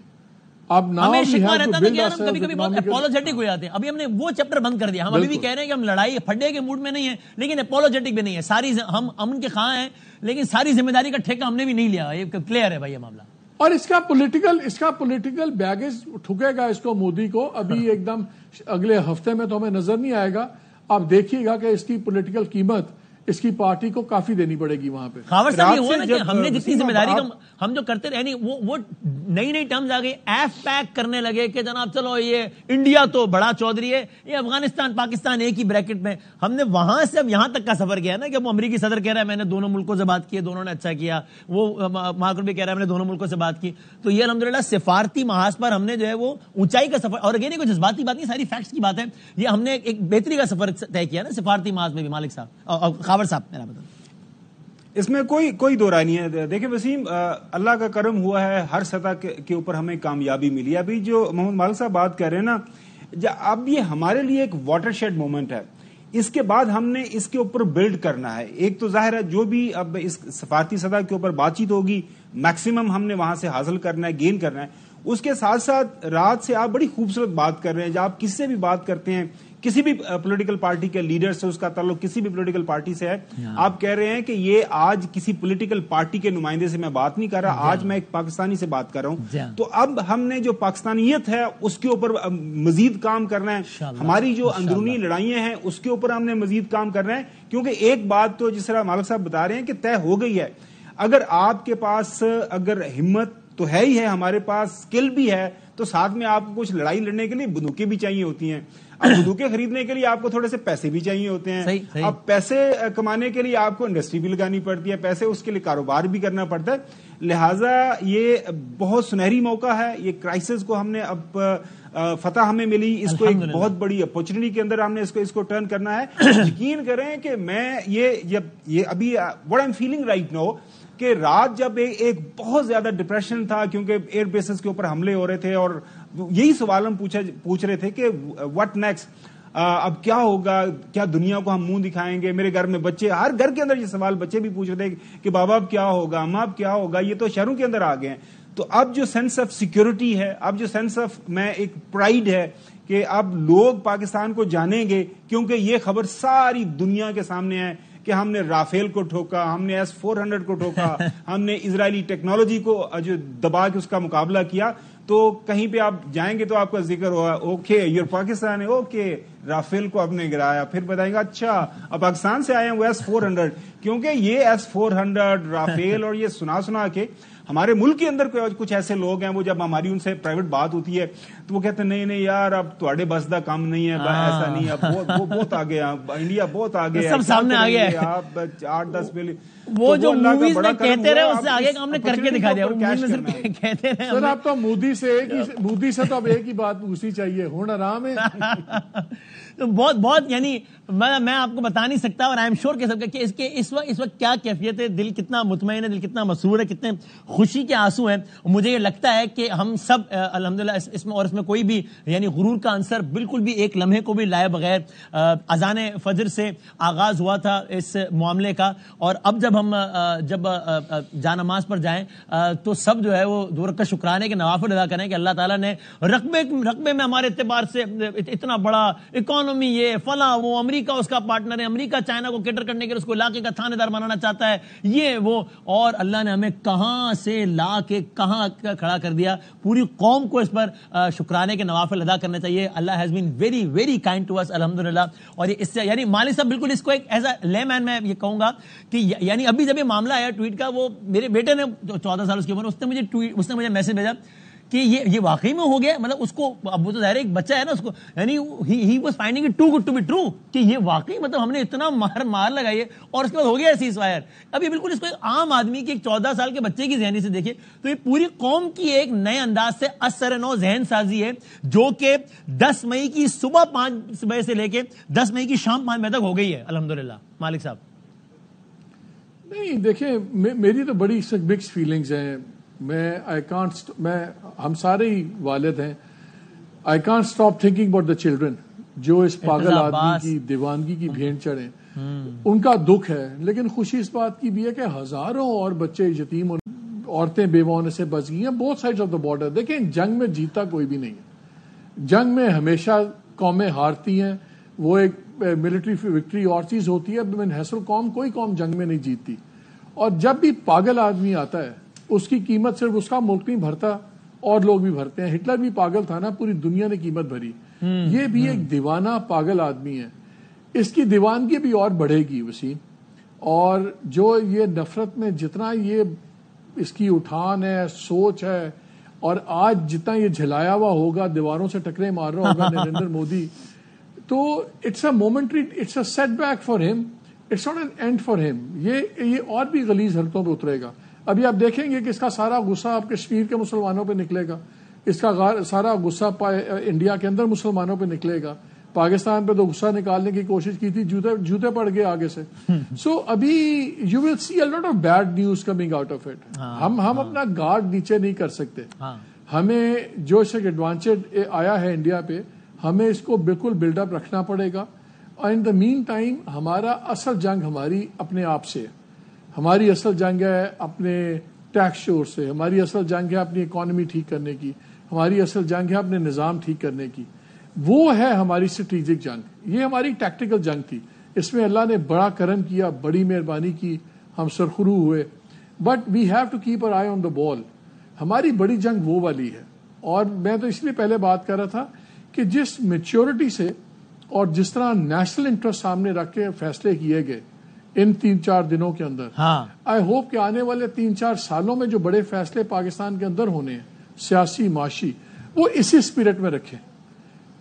اب ہمیں شکوہ رہتا تھا کہ ہم کبھی بہت اپولوجیٹک ہو جاتے ہیں. ابھی ہم نے وہ چیپٹر بند کر دیا. ہم ابھی بھی کہہ رہے ہیں کہ ہم لڑائی پھڈے کے موڈ میں نہیں ہیں, لیکن اپولوجیٹک بھی نہیں ہے. ساری ہم امن کے خواہاں ہیں, لیکن ساری ذمہ داری کا ٹھیکہ ہم نے بھی نہیں لیا. یہ کلیئر ہے بھائی یہ معاملہ. اور اس کا پولیٹیکل بیگیج ٹھکے گا اس کو مودی کو ابھی ایک دم اگلے ہفتے میں تو ہمیں نظر نہیں آئے گا. آپ دیکھیے گا کہ اس کی پولیٹیکل قیمت اس کی پارٹی کو کافی دینی پڑے گی وہاں پہ. خاور صاحب یہ ہوا نا کہ ہم نے جتنی ذمہ داری کا ہم جو کرتے رہے, وہ نئی ٹرمز آ گئی, ایف پیک کرنے لگے کہ جناب چلو یہ انڈیا تو بڑا چودھری ہے, یہ افغانستان پاکستان ایک ہی بریکٹ میں. ہم نے وہاں سے اب یہاں تک کا سفر کیا نا کہ وہ امریکی صدر کہہ رہا ہے میں نے دونوں ملکوں سے بات کی, دونوں نے اچھا کیا. وہ ماکرون بھی کہہ رہا ہے میں نے دونوں ملکوں سے بات کی. تو یہ الحمدللہ سفارتی محاذ پر ہم نے جو ہے وہ اونچائی کا سفر, اور اگین کوئی جذباتی بات نہیں, ساری فیکٹس کی بات ہے. یہ ہم نے ایک بہتری کا سفر طے کیا نا سفارتی محاذ میں بھی. مالک صاحب, خاور صاحب میرا بتا, اس میں کوئی دو رائے نہیں ہے. دیکھیں وسیم, اللہ کا کرم ہوا ہے, ہر سطح کے اوپر ہمیں کامیابی ملی. ابھی جو محمد مالک صاحب بات کر رہے ہیں نا, اب یہ ہمارے لیے ایک واٹر شیڈ مومنٹ ہے. اس کے بعد ہم نے اس کے اوپر بلڈ کرنا ہے. ایک تو ظاہر ہے جو بھی اب اس سفارتی سطح کے اوپر بات چیت ہوگی میکسیمم ہم نے وہاں سے حاصل کرنا ہے, گین کرنا ہے. اس کے ساتھ ساتھ رات سے آپ بڑی خوبصورت بات کر رہے ہیں. جب آپ کس سے بھی بات کرتے ہیں, کسی بھی پولیٹیکل پارٹی کے لیڈر سے, اس کا تعلق کسی بھی پولیٹیکل پارٹی سے ہے, آپ کہہ رہے ہیں کہ یہ آج کسی پولیٹیکل پارٹی کے نمائندے سے میں بات نہیں کر رہا, آج میں ایک پاکستانی سے بات کر رہا ہوں. تو اب ہم نے جو پاکستانیت ہے اس کے اوپر مزید کام کرنا ہے. ہماری جو اندرونی لڑائیاں ہیں اس کے اوپر ہم نے مزید کام کرنا ہے. کیونکہ ایک بات تو جس طرح مالک صاحب بتا رہے ہیں کہ طے ہو گئی ہے, اگر آپ کے پاس اگر ہمت تو ہے ہی ہے, ہمارے پاس سکل بھی ہے, تو ساتھ میں آپ کو کچھ لڑائی لڑنے کے لیے بندوقیں بھی چاہیے ہوتی ہیں. اب بندوقیں خریدنے کے لیے آپ کو تھوڑے سے پیسے بھی چاہیے ہوتے ہیں. اب پیسے کمانے کے لیے آپ کو انڈسٹری بھی لگانی پڑتی ہے, پیسے اس کے لیے کاروبار بھی کرنا پڑتا ہے. لہٰذا یہ بہت سنہری موقع ہے. یہ کرائسس کو ہم نے اب فتح ہمیں ملی, اس کو ایک بہت بڑی اپورچونٹی کے اندر ہم نے اس کو ٹرن کرنا ہے. یقین کریں کہ میں یہ ابھی what I'm feeling right now کہ رات جب ایک بہت زیادہ ڈپریشن تھا کیونکہ ایئر بیسز کے اوپر حملے ہو رہے تھے اور یہی سوال ہم پوچھ رہے تھے کہ واٹ نیکسٹ. اب کیا ہوگا, کیا دنیا کو ہم منہ دکھائیں گے؟ میرے گھر میں بچے, ہر گھر کے اندر یہ سوال بچے بھی پوچھ رہے تھے کہ بابا اب کیا ہوگا, اماں اب کیا ہوگا. یہ تو شہروں کے اندر آ گئے ہیں. تو اب جو سینس آف سیکورٹی ہے, اب جو سینس آف میں ایک پرائیڈ ہے کہ اب لوگ پاکستان کو جانیں گے, کیونکہ یہ خبر ساری دنیا کے سامنے ہے کہ ہم نے رافیل کو ٹھوکا, ہم نے S-400 کو ٹھوکا, ہم نے اسرائیلی ٹیکنالوجی کو جو دبا کے اس کا مقابلہ کیا. تو کہیں پہ آپ جائیں گے تو آپ کا ذکر ہوگا, اوکے یور پاکستان ہے, اوکے رافیل کو آپ نے گرایا, پھر بتائیں گا اچھا اب پاکستان سے آئے ہیں وہ S-400, کیونکہ یہ S-400 رافیل اور یہ سنا کے ہمارے ملک کے اندر کچھ ایسے لوگ ہیں, وہ جب ہماری ان سے پرائیویٹ بات ہوتی ہے تو وہ کہتے ہیں نہیں یار اب تھوڑے بس دا کام نہیں ہے, ایسا نہیں ہے, اب وہ بہت آگے ہیں, انڈیا بہت آگے ہے, سب سامنے آ گیا ہے, آپ 8-10 بلی وہ جو موویز میں کہتے رہے اس سے آگے کام نے کر کے دکھا دیا. کہتے رہے سر آپ تو مودی سے تو اب ایک ہی بات پوچھنی چاہیے, ہوں آرام ہے. تو بہت یعنی میں آپ کو بتا نہیں سکتا, اور آئی ایم شیور کہ اس وقت کیا کیفیت ہے, دل کتنا مطمئن ہے, دل کتنا مسرور ہے, کتنے خوشی کے آنسو ہیں. مجھے یہ لگتا ہے کہ ہم سب الحمدللہ اس میں کوئی بھی یعنی غرور کا عنصر بالکل بھی ایک لمحے کو بھی لائے بغیر اذان فجر سے آغاز ہوا تھا اس معاملے کا, اور اب جب ہم جانماز پر جائیں تو سب جو ہے وہ دو رکعت شکرانے کے نوافل ادا کریں کہ اللہ تعالیٰ نے رقبے میں ہمارے اعتبار سے اتنا بڑا اکانومی, یہ فلاں وہ, امریکہ اس کا پارٹنر ہے, امریکہ چائنا کو کیٹر کرنے کے اس کو علاقے کا تھانے دار بنانا چاہتا ہے, یہ وہ, اور اللہ نے ہمیں کہاں سے لا کے کہاں کھڑا کر دیا. پوری قوم کو اس پر شکرانے کے نوافل ادا کرنا چاہیے. Allah has been very very kind to us الحمدللہ. اور اس سے یعنی مالک صاحب بالکل اس کو ایک ایز اے لے مین میں یہ کہوں گا کہ یعنی ابھی جب یہ معاملہ آیا ٹویٹ کا, وہ میرے بیٹے نے 14 سال اس کی عمر, اس نے مجھے میسج بھیجا کہ یہ واقعی میں ہو گیا, مطلب اس کو, اب وہ تو ظاہر ایک بچہ ہے نا, اس کو یعنی he was finding it too good to be true کہ یہ واقعی مطلب ہم نے اتنا مار لگائی ہے اور اس کے بعد ہو گیا سیز فائر. ابھی بالکل اس کو ایک عام آدمی کی, ایک 14 سال کے بچے کی ذہنی سے دیکھیں تو یہ پوری قوم کی ایک نئے انداز سے اثر نو ذہن سازی ہے, جو کہ 10 مئی کی صبح 5 بجے سے لے کے 10 مئی کی شام 5 بجے تک ہو گئی ہے الحمدللہ. مالک صاحب نہیں دیکھیں, میری تو بڑی مکس فیلنگز ہیں. میں ہم سارے ہی والد ہیں, I can't stop thinking about the children جو اس پاگل آدمی کی دیوانگی کی بھینٹ چڑھے. ان کا دکھ ہے, لیکن خوشی اس بات کی بھی ہے کہ ہزاروں اور بچے یتیم, عورتیں بیوہ ہونے سے بچ گئی ہیں both sides of the border. دیکھیں جنگ میں جیتا کوئی بھی نہیں ہے, جنگ میں ہمیشہ قومیں ہارتی ہیں, وہ ایک ملٹری وکٹری اور چیز ہوتی ہے, من حیث القوم کوئی قوم جنگ میں نہیں جیتتی. اور جب بھی پاگل آدمی آتا ہے اس کی قیمت صرف اس کا ملک نہیں بھرتا, اور لوگ بھی بھرتے ہیں. ہٹلر بھی پاگل تھا نا, پوری دنیا نے قیمت بھری. یہ بھی ایک دیوانہ پاگل آدمی ہے, اس کی دیوانگی بھی اور بڑھے گی وسیم. اور جو یہ نفرت میں جتنا یہ اس کی اٹھان ہے, سوچ ہے, اور آج جتنا یہ جھلایا ہوا ہوگا, دیواروں سے ٹکرے مار رہا ہوگا نریندر مودی, تو it's a momentary, it's a setback for ہم, it's not an end for ہم. یہ اور بھی غلیظ حرکتوں پہ اترے گا. ابھی آپ دیکھیں گے کہ اس کا سارا غصہ آپ کشمیر کے مسلمانوں پہ نکلے گا, اس کا سارا غصہ انڈیا کے اندر مسلمانوں پہ نکلے گا. پاکستان پہ تو غصہ نکالنے کی کوشش کی تھی, جوتے پڑ گئے آگے سے. سو ابھی you will see a lot of bad news coming out of it. ہم اپنا گارڈ نیچے نہیں کر سکتے. ہمیں جو ایک ایڈوانٹیج آیا ہے انڈیا پہ, ہمیں اس کو بالکل بلڈ اپ رکھنا پڑے گا. اور ان دا مین ٹائم ہمارا اصل جنگ ہماری اپنے آپ سے, ہماری اصل جنگ ہے اپنے ٹیکس شور سے, ہماری اصل جنگ ہے اپنی اکانومی ٹھیک کرنے کی, ہماری اصل جنگ ہے اپنے نظام ٹھیک کرنے کی. وہ ہے ہماری اسٹریٹجک جنگ. یہ ہماری ٹیکٹیکل جنگ تھی, اس میں اللہ نے بڑا کرم کیا, بڑی مہربانی کی, ہم سرخرو ہوئے. But we have to keep our eye on the ball. ہماری بڑی جنگ وہ والی ہے. اور میں تو اس لیے پہلے بات کر رہا تھا کہ جس میچیورٹی سے اور جس طرح نیشنل انٹرسٹ سامنے رکھ کے فیصلے کیے گئے ان 3-4 دنوں کے اندر, آئی ہوپ کہ آنے والے 3-4 سالوں میں جو بڑے فیصلے پاکستان کے اندر ہونے ہیں, سیاسی معاشی, وہ اسی اسپرٹ میں رکھیں.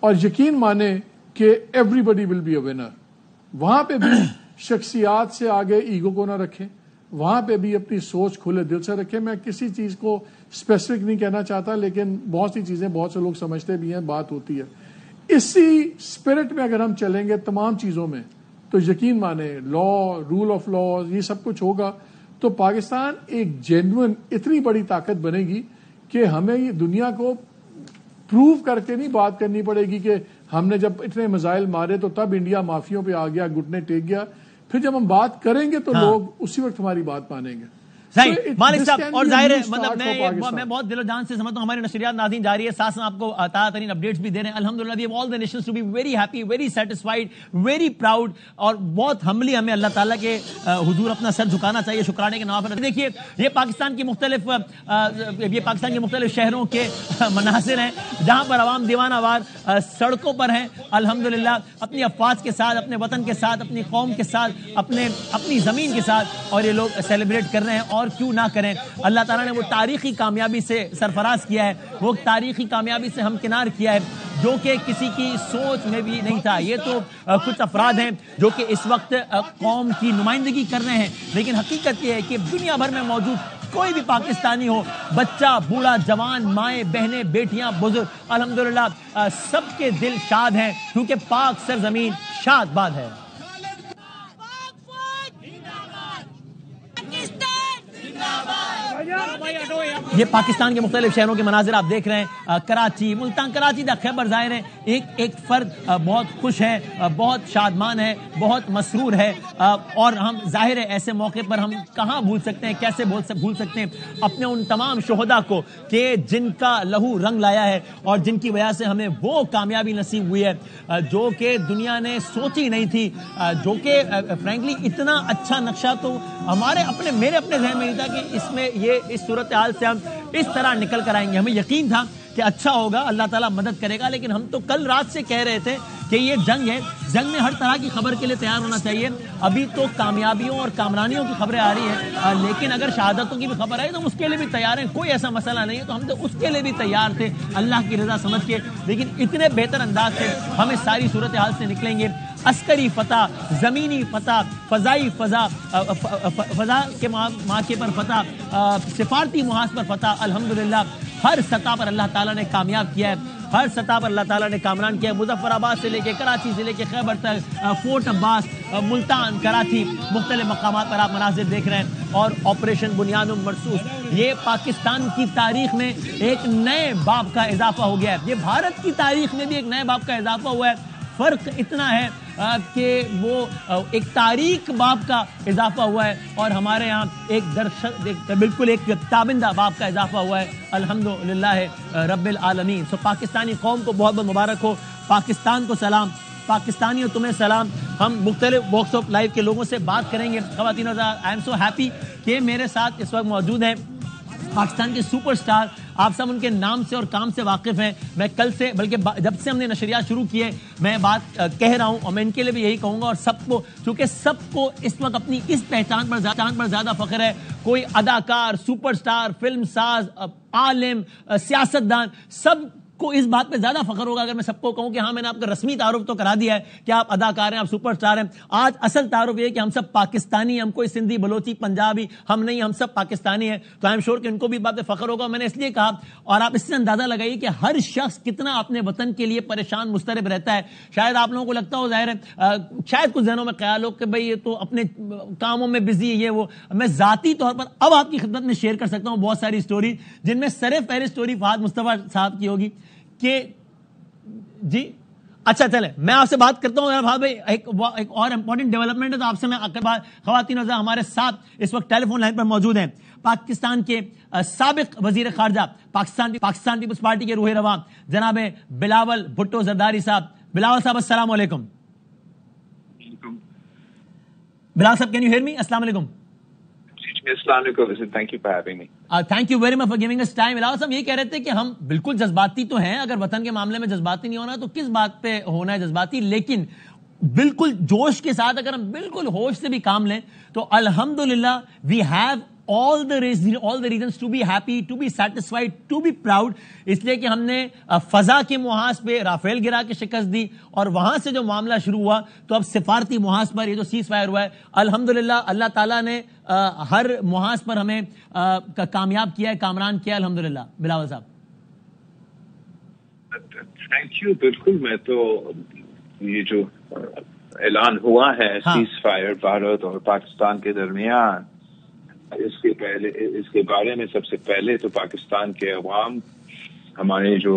اور یقین مانیں کہ everybody will be a winner. وہاں پہ بھی شخصیات سے آگے ایگو کو نہ رکھیں, وہاں پہ بھی اپنی سوچ کھلے دل سے رکھیں. میں کسی چیز کو اسپیسیفک نہیں کہنا چاہتا, لیکن بہت سی چیزیں بہت سے لوگ سمجھتے بھی ہیں, بات ہوتی ہے. اسی اسپرٹ میں اگر ہم چلیں گے تمام چیزوں میں, تو یقین مانے لا, رول آف لا, یہ سب کچھ ہوگا, تو پاکستان ایک جینوئن اتنی بڑی طاقت بنے گی کہ ہمیں یہ دنیا کو پروو کر کے نہیں بات کرنی پڑے گی کہ ہم نے جب اتنے میزائل مارے تو تب انڈیا معافیوں پہ آ گیا, گھٹنے ٹیک گیا. پھر جب ہم بات کریں گے تو لوگ اسی وقت ہماری بات مانیں گے. مالک صاحب, اور ظاہر ہے مطلب میں بہت دل و جان سے سمجھتا ہوں, ہماری نشریات ناظرین جاری ہے, ساتھ آپ کو تازہ ترین اپڈیٹس بھی دے رہے ہیں. الحمدللہ we have all the nations to be very happy, very satisfied, very proud, اور بہت ہمبلی ہمیں اللہ تعالیٰ کے حضور اپنا سر جھکانا چاہیے شکرانے کے نام پر. دیکھیے یہ پاکستان کی مختلف شہروں کے مناظر ہیں جہاں پر عوام دیوانہ وار سڑکوں پر ہیں الحمدللہ, اپنی افواج کے ساتھ, اپنے وطن کے ساتھ, اپنی قوم کے ساتھ, اپنی زمین کے ساتھ, اور یہ لوگ سیلیبریٹ کر رہے ہیں. اور کیوں نہ کریں, اللہ تعالیٰ نے وہ تاریخی کامیابی سے سرفراز کیا ہے, وہ تاریخی کامیابی سے ہمکنار کیا ہے جو کہ کسی کی سوچ میں بھی نہیں تھا. یہ تو کچھ افراد ہیں جو کہ اس وقت قوم کی نمائندگی کر رہے ہیں, لیکن حقیقت یہ ہے کہ دنیا بھر میں موجود کوئی بھی پاکستانی ہو, بچہ, بوڑھا, جوان, مائیں, بہنیں, بیٹیاں, بزرگ, الحمدللہ سب کے دل شاد ہیں کیونکہ پاک سرزمین شاد باد ہے. یہ پاکستان کے مختلف شہروں کے مناظر آپ دیکھ رہے ہیں. کراچی, ملتان, کراچی دا خیبر ظاہر ہے ایک فرد بہت خوش ہے, بہت شادمان ہے, بہت مسرور ہے, اور ہم ظاہر ہے ایسے موقع پر ہم کہاں بھول سکتے ہیں, کیسے بھول سکتے ہیں اپنے ان تمام شہداء کو کہ جن کا لہو رنگ لایا ہے اور جن کی وجہ سے ہمیں وہ کامیابی نصیب ہوئی ہے جو کہ دنیا نے سوچی نہیں تھی, جو کہ فرینکلی اتنا اچھا نقشہ تو میرے اپنے ذہن میں نہیں تھا کہ اس میں اس صورتحال سے ہم اس طرح نکل کر آئیں گے. ہمیں یقین تھا کہ اچھا ہوگا, اللہ تعالیٰ مدد کرے گا, لیکن ہم تو کل رات سے کہہ رہے تھے کہ یہ جنگ ہے, جنگ میں ہر طرح کی خبر کے لیے تیار ہونا چاہیے. ابھی تو کامیابیوں اور کامرانیوں کی خبریں آ رہی ہیں, لیکن اگر شہادتوں کی بھی خبر آئی تو ہم اس کے لیے بھی تیار ہیں, کوئی ایسا مسئلہ نہیں ہے, تو ہم تو اس کے لیے بھی تیار تھے اللہ کی رضا سمجھ کے. لیکن اتنے بہتر انداز سے ہم اس ساری صورتحال سے نکلیں گے. عسکری فتح, زمینی فتح, فضائی فضا کے موقع پر فتح, سفارتی محاذ پر فتح, الحمدللہ ہر سطح پر اللہ تعالیٰ نے کامیاب کیا ہے, ہر سطح پر اللہ تعالیٰ نے کامران کیا ہے. مظفر آباد سے لے کے کراچی سے لے کے خیبر تک, فورٹ عباس, ملتان, کراچی, مختلف مقامات پر آپ مناظر دیکھ رہے ہیں. اور آپریشن بنیاد مرصوص, یہ پاکستان کی تاریخ میں ایک نئے باب کا اضافہ ہو گیا ہے. یہ بھارت کی تاریخ میں بھی ایک نئے باب کا اضافہ ہوا ہے. فرق اتنا ہے کہ وہ ایک تاریخ باب کا اضافہ ہوا ہے اور ہمارے یہاں بالکل ایک تابندہ باب کا اضافہ ہوا ہے. الحمدللہ رب العالمین. سو پاکستانی قوم کو بہت بہت مبارک ہو, پاکستان کو سلام, پاکستانی اور تمہیں سلام. ہم مختلف باکس آف لائف کے لوگوں سے بات کریں گے. خواتین آئی ایم سو ہیپی کہ میرے ساتھ اس وقت موجود ہیں پاکستان کے سپر سٹار. آپ سب ان کے نام سے اور کام سے واقف ہیں. میں کل سے, بلکہ جب سے ہم نے نشریات شروع کیے, میں بات کہہ رہا ہوں اور میں ان کے لیے بھی یہی کہوں گا, اور سب کو, چونکہ سب کو اس وقت اپنی اس پہچان پر زیادہ فخر ہے. کوئی اداکار, سپر سٹار, فلم ساز, عالم, سیاستدان, سب کو اس بات پہ زیادہ فخر ہوگا اگر میں سب کو کہوں کہ ہاں میں نے آپ کا رسمی تعارف تو کرا دیا ہے کہ آپ اداکار ہیں, آپ سپر سٹار ہیں. آج اصل تعارف یہ ہے کہ ہم سب پاکستانی ہیں, ہم کوئی سندھی, بلوچی, پنجابی ہم نہیں, ہم سب پاکستانی ہیں. تو آئی ایم شیور کہ ان کو بھی بات پہ فخر ہوگا. میں نے اس لیے کہا, اور آپ اس سے اندازہ لگائیے کہ ہر شخص کتنا اپنے وطن کے لیے پریشان مضطرب رہتا ہے. شاید آپ لوگوں کو لگتا ہو, ظاہر ہے شاید کچھ ذہنوں میں خیال ہو کہ بھئی یہ تو اپنے کاموں میں بزی ہے, یہ وہ. میں ذاتی طور پر اب آپ کی خدمت میں شیئر کر سکتا ہوں بہت ساری اسٹوری, جن میں سر فہرست اسٹوری فہد مصطفیٰ صاحب کی ہوگی کہ جی اچھا چلیں میں آپ سے بات کرتا ہوں بھائی. ایک اور امپورٹنٹ ڈیولپمنٹ ہے تو آپ سے میں خواتین وزراء ہمارے ساتھ اس وقت ٹیلی فون لائن پر موجود ہیں. پاکستان کے سابق وزیر خارجہ, پاکستان پیپلز پارٹی کے روح رواں جناب بلاول بھٹو زرداری صاحب. بلاول صاحب السلام علیکم. بلاول صاحب کین یو ہیئر می؟ السلام علیکم. السلام علیکم. Thank you for having me. Thank you very much for giving us time. Bilawal صاحب یہ کہہ رہے تھے کہ ہم بالکل جذباتی تو ہیں, اگر وطن کے معاملے میں جذباتی نہیں ہونا تو کس بات پہ ہونا ہے جذباتی, لیکن بالکل جوش کے ساتھ اگر ہم بالکل ہوش سے بھی کام لیں تو الحمدللہ we have all the reasons to be happy, to be satisfied, to be proud. اس لیے کہ ہم نے فضا کے محاذ پہ رافیل گرا کے شکست دی اور وہاں سے جو معاملہ شروع ہوا تو اب سفارتی محاذ پر یہ جو سیز فائر ہوا ہے, الحمدللہ اللہ تعالیٰ نے ہر محاذ پر ہمیں کامیاب کیا ہے, کامران کیا ہے الحمدللہ. بلاول صاحب تھینک یو. بالکل, میں تو یہ جو اعلان ہوا ہے سیز فائر بھارت اور پاکستان کے درمیان, اس کے بارے میں سب سے پہلے تو پاکستان کے عوام, ہمارے جو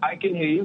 I can hear you.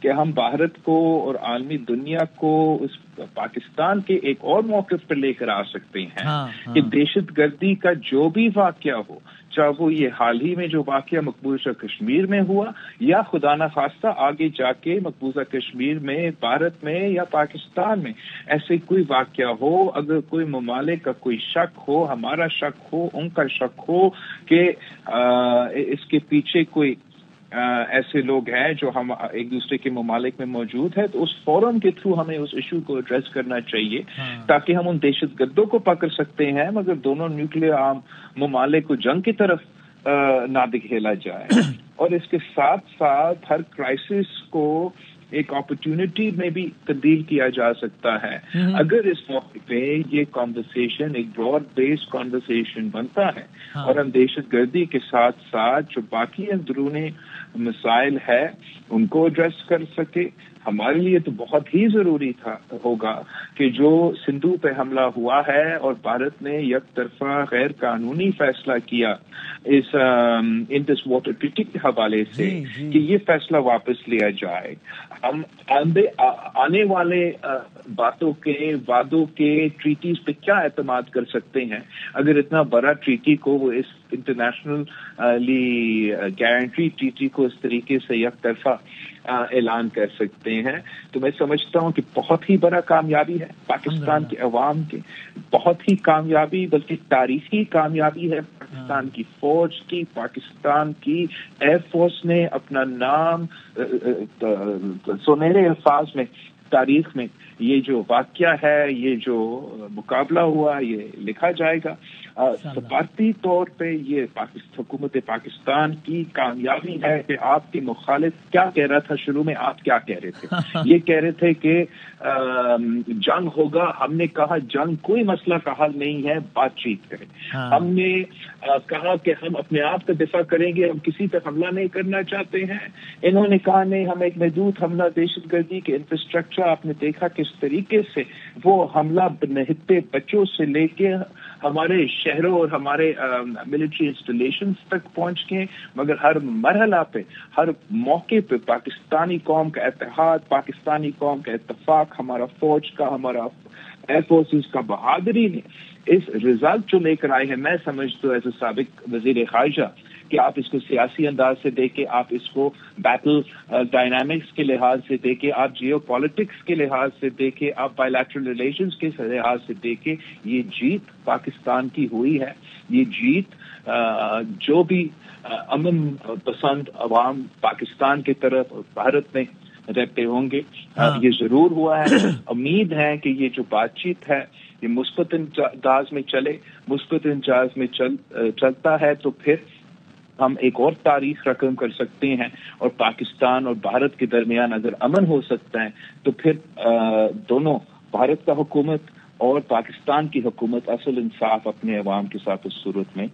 کہ ہم بھارت کو اور عالمی دنیا کو اس پاکستان کے ایک اور موقف پر لے کر آ سکتے ہیں کہ دہشت گردی کا جو بھی واقعہ ہو، چاہے وہ یہ حال ہی میں جو واقعہ مقبوضہ کشمیر میں ہوا یا خدا نخواستہ آگے جا کے مقبوضہ کشمیر میں، بھارت میں یا پاکستان میں ایسے کوئی واقعہ ہو، اگر کوئی ممالک کا کوئی شک ہو، ہمارا شک ہو، ان کا شک ہو کہ اس کے پیچھے کوئی ایسے لوگ ہیں جو ہم ایک دوسرے کے ممالک میں موجود ہے، تو اس فورم کے تھرو ہمیں اس ایشو کو ایڈریس کرنا چاہیے تاکہ ہم ان دہشت گردوں کو پکڑ سکتے ہیں، مگر دونوں نیوکلیئر عام ممالک کو جنگ کی طرف نہ دکھیلا جائے۔ اور اس کے ساتھ ساتھ ہر کرائسس کو ایک اپرچونٹی میں بھی تبدیل کیا جا سکتا ہے اگر اس موقع پہ یہ کانورسیشن ایک براڈ بیسڈ کانورسیشن بنتا ہے اور ہم دہشت گردی کے ساتھ ساتھ جو باقی اندرونی مسائل ہے ان کو ایڈریس کر سکے۔ ہمارے لیے تو بہت ہی ضروری ہوگا کہ جو سندھو پہ حملہ ہوا ہے اور بھارت نے یک طرفہ غیر قانونی فیصلہ کیا اس انڈس واٹر ٹریٹی کے حوالے سے کہ یہ فیصلہ واپس لیا جائے۔ ہم آنے والے باتوں کے وعدوں کے ٹریٹیز پہ کیا اعتماد کر سکتے ہیں اگر اتنا بڑا ٹریٹی کو وہ اس انٹرنیشنلی گارنٹی ٹریٹی کو اس طریقے سے یک طرفہ اعلان کر سکتے ہیں۔ تو میں سمجھتا ہوں کہ بہت ہی بڑا کامیابی ہے پاکستان کے عوام کی، بہت ہی کامیابی بلکہ تاریخی کامیابی ہے پاکستان کی فوج کی، پاکستان کی ایئر فورس نے اپنا نام سنہرے الفاظ میں تاریخ میں یہ جو واقعہ ہے، یہ جو مقابلہ ہوا، یہ لکھا جائے گا۔ سفارتی طور پہ یہ حکومت پاکستان کی کامیابی ہے کہ آپ کے مخالف کیا کہہ رہا تھا شروع میں، آپ کیا کہہ رہے تھے؟ یہ کہہ رہے تھے کہ جنگ ہوگا، ہم نے کہا جنگ کوئی مسئلہ کا حل نہیں ہے، بات چیت کریں۔ ہم نے کہا کہ ہم اپنے آپ کا دفاع کریں گے، ہم کسی پہ حملہ نہیں کرنا چاہتے ہیں۔ انہوں نے کہا نہیں، ہم ایک محدود حملہ دہشت گردی کے انفراسٹرکچر، آپ نے دیکھا کس طریقے سے وہ حملہ نہتے بچوں سے لے کے ہمارے شہروں اور ہمارے ملٹری انسٹالیشنز تک پہنچ گئے، مگر ہر مرحلہ پہ، ہر موقع پہ پاکستانی قوم کا اتحاد، پاکستانی قوم کا اتفاق، ہمارا فوج کا، ہمارا ایئر فورسز کا بہادری نے اس رزلٹ جو لے کر آئے ہیں۔ میں سمجھتا ہوں ایز اے سابق وزیر خارجہ کہ آپ اس کو سیاسی انداز سے دیکھیں، آپ اس کو بیٹل ڈائنامکس کے لحاظ سے دیکھیں، آپ جیو پالیٹکس کے لحاظ سے دیکھیں، آپ بائی لیٹرل ریلیشنز کے لحاظ سے دیکھیں، یہ جیت پاکستان کی ہوئی ہے۔ یہ جیت جو بھی امن پسند عوام پاکستان کی طرف اور بھارت میں رہتے ہوں گے یہ ضرور ہوا ہے۔ امید ہے کہ یہ جو بات چیت ہے یہ مثبت انداز میں چلے، مثبت انداز میں چلتا ہے تو پھر ہم ایک اور تاریخ رقم کر سکتے ہیں، اور پاکستان اور بھارت کے درمیان اگر امن ہو سکتا ہے تو پھر دونوں بھارت کا حکومت اور پاکستان کی حکومت اصل انصاف اپنے عوام کے ساتھ اس صورت میں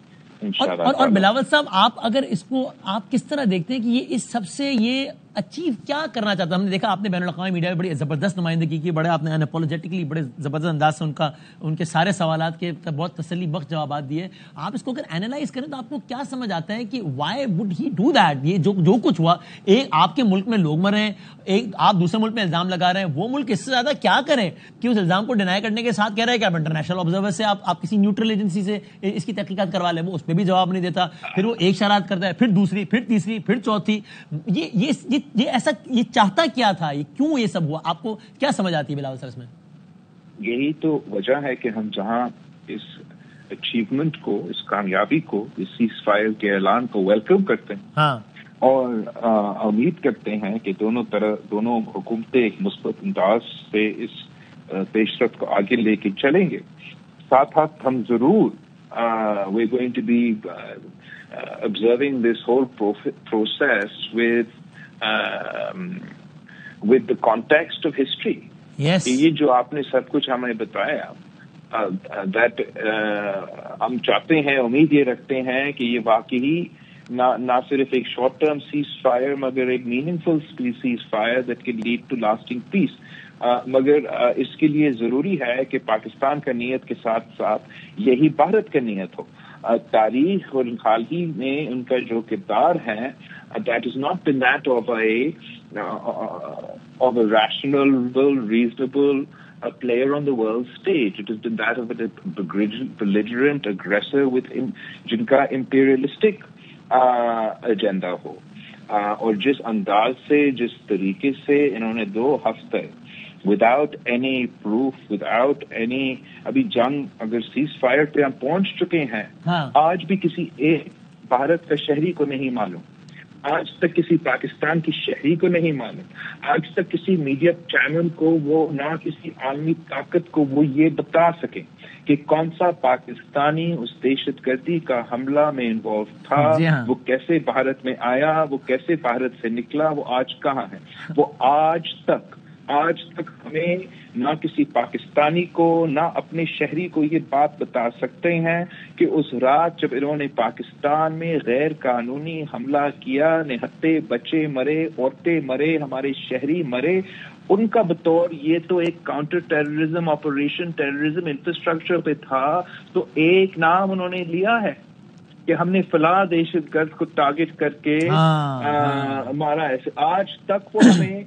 انشاءاللہ۔ اور بلاول صاحب، آپ اگر اس کو آپ کس طرح دیکھتے ہیں کہ یہ اس سب سے یہ اچیو کیا کرنا چاہتا ہے؟ ہم نے دیکھا آپ نے بین الاقوامی میڈیا میں بڑی زبردست نمائندگی کی، بڑے آپ نے انپولوجیٹکلی بڑے زبردست انداز سے ان کے سارے سوالات کے بہت تسلی بخش جوابات دیے۔ آپ اس کو اگر اینالائز کریں تو آپ کو کیا سمجھ آتا ہے کہ Y would he do that? یہ جو کچھ ہوا، ایک آپ کے ملک میں لوگ مرے ہیں، ایک آپ دوسرے ملک میں الزام لگا رہے ہیں، وہ ملک اس سے زیادہ کیا کریں کہ اس الزام کو ڈینائی کرنے کے ساتھ کہہ رہے ہیں کہ آپ انٹرنیشنل آبزرور سے آپ کسی نیوٹرل ایجنسی سے اس کی تحقیقات کروا لیں، وہ اس پہ بھی جواب نہیں دیتا، پھر وہ ایک شرارت کرتا ہے، پھر دوسری، پھر تیسری، پھر چوتھی۔ یہ ایسا یہ چاہتا کیا تھا؟ یہ کیوں یہ سب ہوا؟ آپ کو کیا سمجھ آتی ہے بلاول سر اس میں؟ یہی تو وجہ ہے کہ ہم جہاں اس اچیومنٹ کو، اس کامیابی کو، اس سیز فائر کے اعلان کو ویلکم کرتے ہیں اور امید کرتے ہیں کہ دونوں حکومتیں ایک مثبت انداز سے اس پیش رفت کو آگے لے کے چلیں گے۔ ساتھ ہم ضرور we're going to be observing this whole process with the context of history. Yes. یہ جو آپ نے سب کچھ ہمیں بتایا، that ہم چاہتے ہیں، امید یہ رکھتے ہیں کہ یہ واقعی نہ صرف ایک شارٹ ٹرم سیز فائر مگر ایک meaningful ceasefire that can lead to lasting peace. مگر اس کے لیے ضروری ہے کہ پاکستان کا نیت کے ساتھ ساتھ یہی بھارت کا نیت ہو۔ تاریخ اور حال ہی میں ان کا جو کردار ہے that has not been that of a rational, reasonable player on the world stage. It has been that of a belligerent aggressor with jinka imperialistic agenda ho. اور جس انداز سے جس طریقے سے انہوں نے 2 ہفتے without any proof without any ابھی جنگ اگر سیز فائر پہ ہم پہنچ چکے ہیں آج بھی کسی ایک بھارت کا شہری کو نہیں معلوم, آج تک کسی پاکستان کی شہری کو نہیں معلوم, آج تک کسی میڈیا چینل کو وہ نہ کسی عالمی طاقت کو وہ یہ بتا سکے کہ کون سا پاکستانی اس دہشت گردی کا حملہ میں انوالو تھا, وہ کیسے بھارت میں آیا, وہ کیسے بھارت سے نکلا, وہ آج کہاں ہے. وہ آج تک ہمیں نہ کسی پاکستانی کو نہ اپنے شہری کو یہ بات بتا سکتے ہیں کہ اس رات جب انہوں نے پاکستان میں غیر قانونی حملہ کیا, نہتے بچے مرے, عورتیں مرے, ہمارے شہری مرے, ان کا بطور یہ تو ایک counter terrorism operation terrorism infrastructure پہ تھا, تو ایک نام انہوں نے لیا ہے کہ ہم نے فلاں دہشت گرد کو ٹارگٹ کر کے مارا ہے. آج تک وہ ہمیں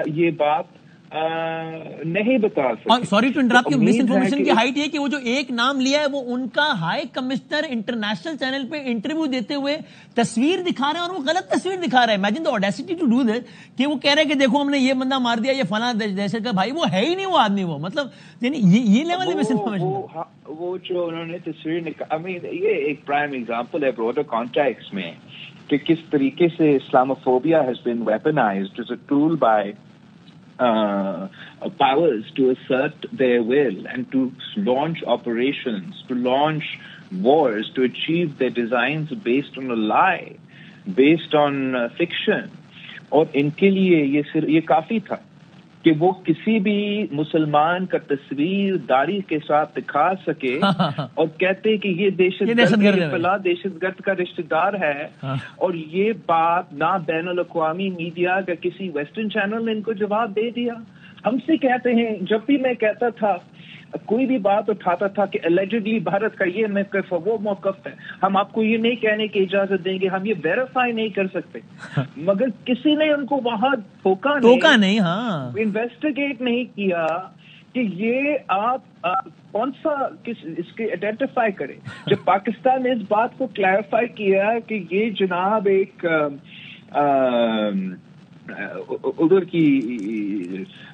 یہ بات نہیں بتا سکتے. Sorry to interrupt, misinformation کی ہائٹ یہ کہ وہ جو ایک نام لیا ہے وہ ان کا ہائی کمشنر انٹرنیشنل چینل پہ انٹرویو دیتے ہوئے تصویر دکھا رہے ہیں اور وہ غلط تصویر دکھا رہا ہے. Imagine the audacity to do this کہ وہ کہہ رہے ہیں کہ دیکھو ہم نے یہ بندہ مار دیا, یہ فلاں دہشت گرد. بھائی وہ ہے ہی نہیں وہ آدمی, وہ مطلب یعنی یہ لیول مس انفارمیشن. وہ جو انہوں نے تصویر یہ ایک پرائم ایگزامپل ہے براڈر کانٹیکسٹ میں کہ کس طریقے سے Islamophobia has been weaponised as a tool by powers to assert their will and to launch operations, to launch wars, to achieve their designs based on a lie, based on fiction. اور ان کے لیے یہ کافی تھا کہ وہ کسی بھی مسلمان کا تصویر داڑھی کے ساتھ دکھا سکے اور کہتے کہ یہ دہشت گرد کا رشتہ دار ہے, اور یہ بات نہ بین الاقوامی میڈیا کا کسی ویسٹرن چینل نے ان کو جواب دے دیا. ہم سے کہتے ہیں, جب بھی میں کہتا تھا کوئی بھی بات اٹھاتا تھا کہ اللیجڈلی بھارت کا یہ موقف ہے وہ موقف ہے, ہم آپ کو یہ نہیں کہنے کی اجازت دیں گے, ہم یہ ویریفائی نہیں کر سکتے, مگر کسی نے ان کو وہاں ٹوکا نہیں, انویسٹیگیٹ نہیں کیا کہ یہ آپ کون سا اس کے آئیڈینٹیفائی کریں. جب پاکستان نے اس بات کو کلیریفائی کیا کہ یہ جناب ایک ادھر کی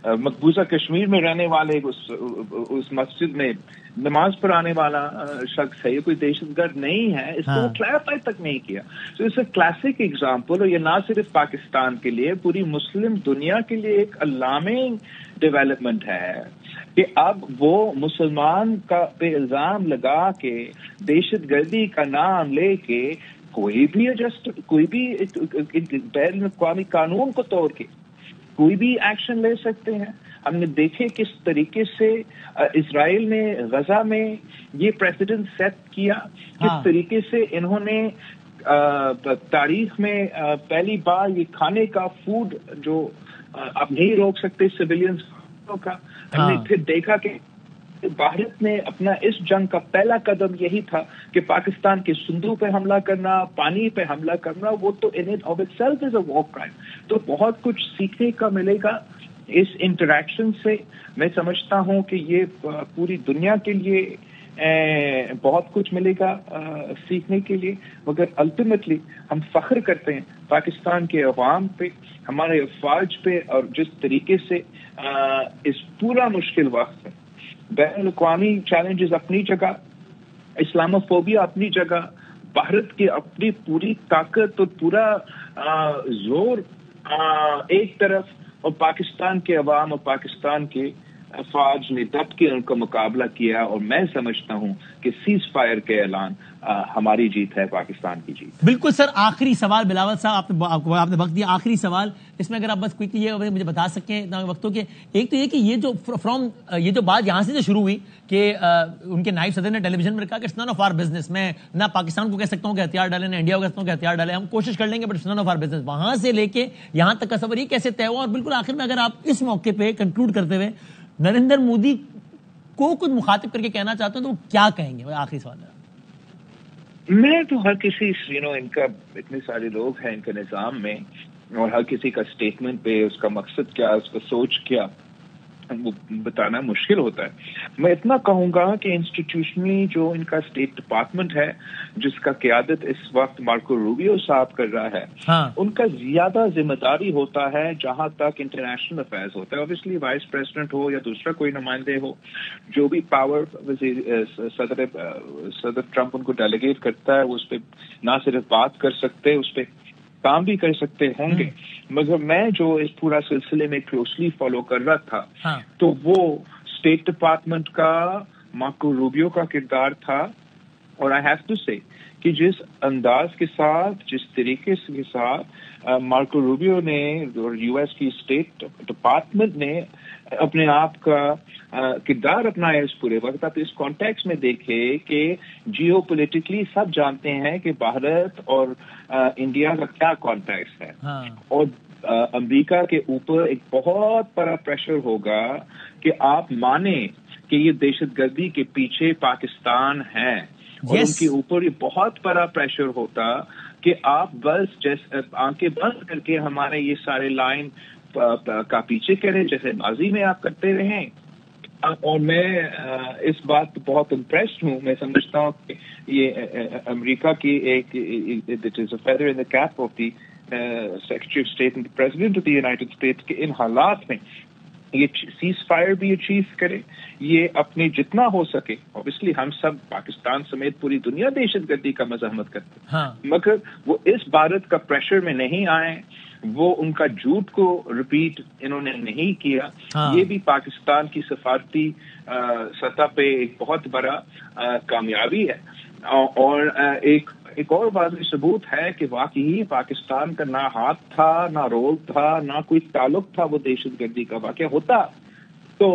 مقبوضہ کشمیر میں رہنے والے اس مسجد میں نماز پڑھانے والا شخص ہے, یہ کوئی دہشت گرد نہیں ہے, اس کو کلیریفائی تک نہیں کیا. تو اس اے کلاسک ایگزامپل, اور یہ نہ صرف پاکستان کے لیے پوری مسلم دنیا کے لیے ایک الارمنگ ڈیولپمنٹ ہے کہ اب وہ مسلمان کا پہ الزام لگا کے دہشت گردی کا نام لے کے کوئی بھی بین الاقوامی قانون کو توڑ کے کوئی بھی ایکشن لے سکتے ہیں. ہم نے دیکھے کس طریقے سے اسرائیل نے غزہ میں یہ پریسیڈنٹ سیٹ کیا, کس طریقے سے انہوں نے تاریخ میں پہلی بار یہ کھانے کا فوڈ جو آپ نہیں روک سکتے سویلینز کا, ہم نے پھر دیکھا کہ بھارت نے اپنا اس جنگ کا پہلا قدم یہی تھا کہ پاکستان کے صندوق پہ حملہ کرنا, پانی پہ حملہ کرنا, وہ تو in it of itself is a war crime. تو بہت کچھ سیکھنے کا ملے گا اس انٹریکشن سے. میں سمجھتا ہوں کہ یہ پوری دنیا کے لیے بہت کچھ ملے گا سیکھنے کے لیے, مگر الٹیمیٹلی ہم فخر کرتے ہیں پاکستان کے عوام پہ, ہمارے افواج پہ, اور جس طریقے سے اس پورا مشکل وقت میں بین الاقوامی چیلنجز اپنی جگہ, اسلاموفوبیا اپنی جگہ, بھارت کی اپنی پوری طاقت اور پورا زور ایک طرف, اور پاکستان کے عوام اور پاکستان کے افواج نے ڈٹ کے ان کا مقابلہ کیا. اور میں سمجھتا ہوں کہ سیز فائر کے اعلان ہماری جیت ہے, پاکستان کی جیت. بالکل سر, آخری سوال بلاول صاحب, آپ نے وقت دیا, آخری سوال اس میں اگر آپ بس کوئکلی یہ مجھے بتا سکیں وقتوں کے, ایک تو یہ کہ یہ جو یہ جو بات یہاں سے جو شروع ہوئی کہ ان کے نائب صدر نے ٹیلی ویژن میں کہا کہ it's none of our business, میں نہ پاکستان کو کہہ سکتا ہوں کہ ہتھیار ڈالیں, نہ انڈیا کو کہہ سکتا ہوں کہ ہتھیار ڈالیں, ہم کوشش کر لیں گے but it's none of our business. وہاں سے لے کے یہاں تک کا سفر یہ کیسے طے ہوا, اور بالکل آخر میں اگر آپ اس موقع پہ کنکلوڈ کرتے ہوئے نریندر مودی کو کچھ مخاطب کر کے کہنا چاہتے ہیں تو وہ کیا کہیں گے؟ آخری سوال ہے. میں تو ہر کسی ان کا اتنے سارے لوگ ہیں ان کے نظام میں، اور ہر کسی کا اسٹیٹمنٹ پہ اس کا مقصد کیا، اس کا سوچ کیا، وہ بتانا مشکل ہوتا ہے۔ میں اتنا کہوں گا کہ انسٹیٹیوشنلی جو ان کا اسٹیٹ ڈپارٹمنٹ ہے، جس کا قیادت اس وقت مارکو روبیو صاحب کر رہا ہے، ان کا زیادہ ذمہ داری ہوتا ہے جہاں تک انٹرنیشنل افیئرز ہوتا ہے۔ اوبیسلی وائس پریزیڈنٹ ہو یا دوسرا کوئی نمائندے ہو، جو بھی پاور صدر ٹرمپ ان کو ڈیلیگیٹ کرتا ہے، وہ اس پہ نہ صرف بات کر سکتے، اس پہ کام بھی کر سکتے ہوں گے، مگر میں جو اس پورا سلسلے میں کلوزلی فالو کر رہا تھا تو وہ اسٹیٹ ڈپارٹمنٹ کا مارکو روبیو کا کردار تھا۔ اور آئی ہیو ٹو سے کہ جس انداز کے ساتھ، جس طریقے کے ساتھ مارکو روبیو نے اور یو ایس کی اسٹیٹ ڈپارٹمنٹ نے اپنے آپ کا کردار اپنایا اس پورے وقت، آپ اس کانٹیکس میں دیکھے کہ جیو پولیٹیکلی سب جانتے ہیں کہ بھارت اور انڈیا کا کیا کانٹیکس ہے، اور امریکہ کے اوپر ایک بہت بڑا پریشر ہوگا کہ آپ مانیں کہ یہ دہشت گردی کے پیچھے پاکستان ہے، اور ان کے اوپر یہ بہت بڑا پریشر ہوتا کہ آپ بس جیسے آنکھیں بند کر کے ہمارے یہ سارے لائن کا پیچھے کریں جیسے ماضی میں آپ کرتے رہیں۔ اور میں اس بات پہ بہت امپریسڈ ہوں، میں سمجھتا ہوں کہ یہ امریکہ کی ایک it is a feather in the cap of the secretary of state and president of the united states کہ ان حالات میں یہ سیز فائر بھی اچیو کرے، یہ اپنے جتنا ہو سکے۔ اوبیسلی ہم سب پاکستان سمیت پوری دنیا دہشت گردی کا مزاحمت کرتے ہیں، مگر وہ اس بھارت کا پریشر میں نہیں آئے، وہ ان کا جھوٹ کو ریپیٹ انہوں نے نہیں کیا۔ یہ بھی پاکستان کی سفارتی سطح پہ ایک بہت بڑا کامیابی ہے، اور ایک اور واضح ثبوت ہے کہ واقعی پاکستان کا نہ ہاتھ تھا، نہ رول تھا، نہ کوئی تعلق تھا وہ دہشت گردی کا واقعہ ہوتا تو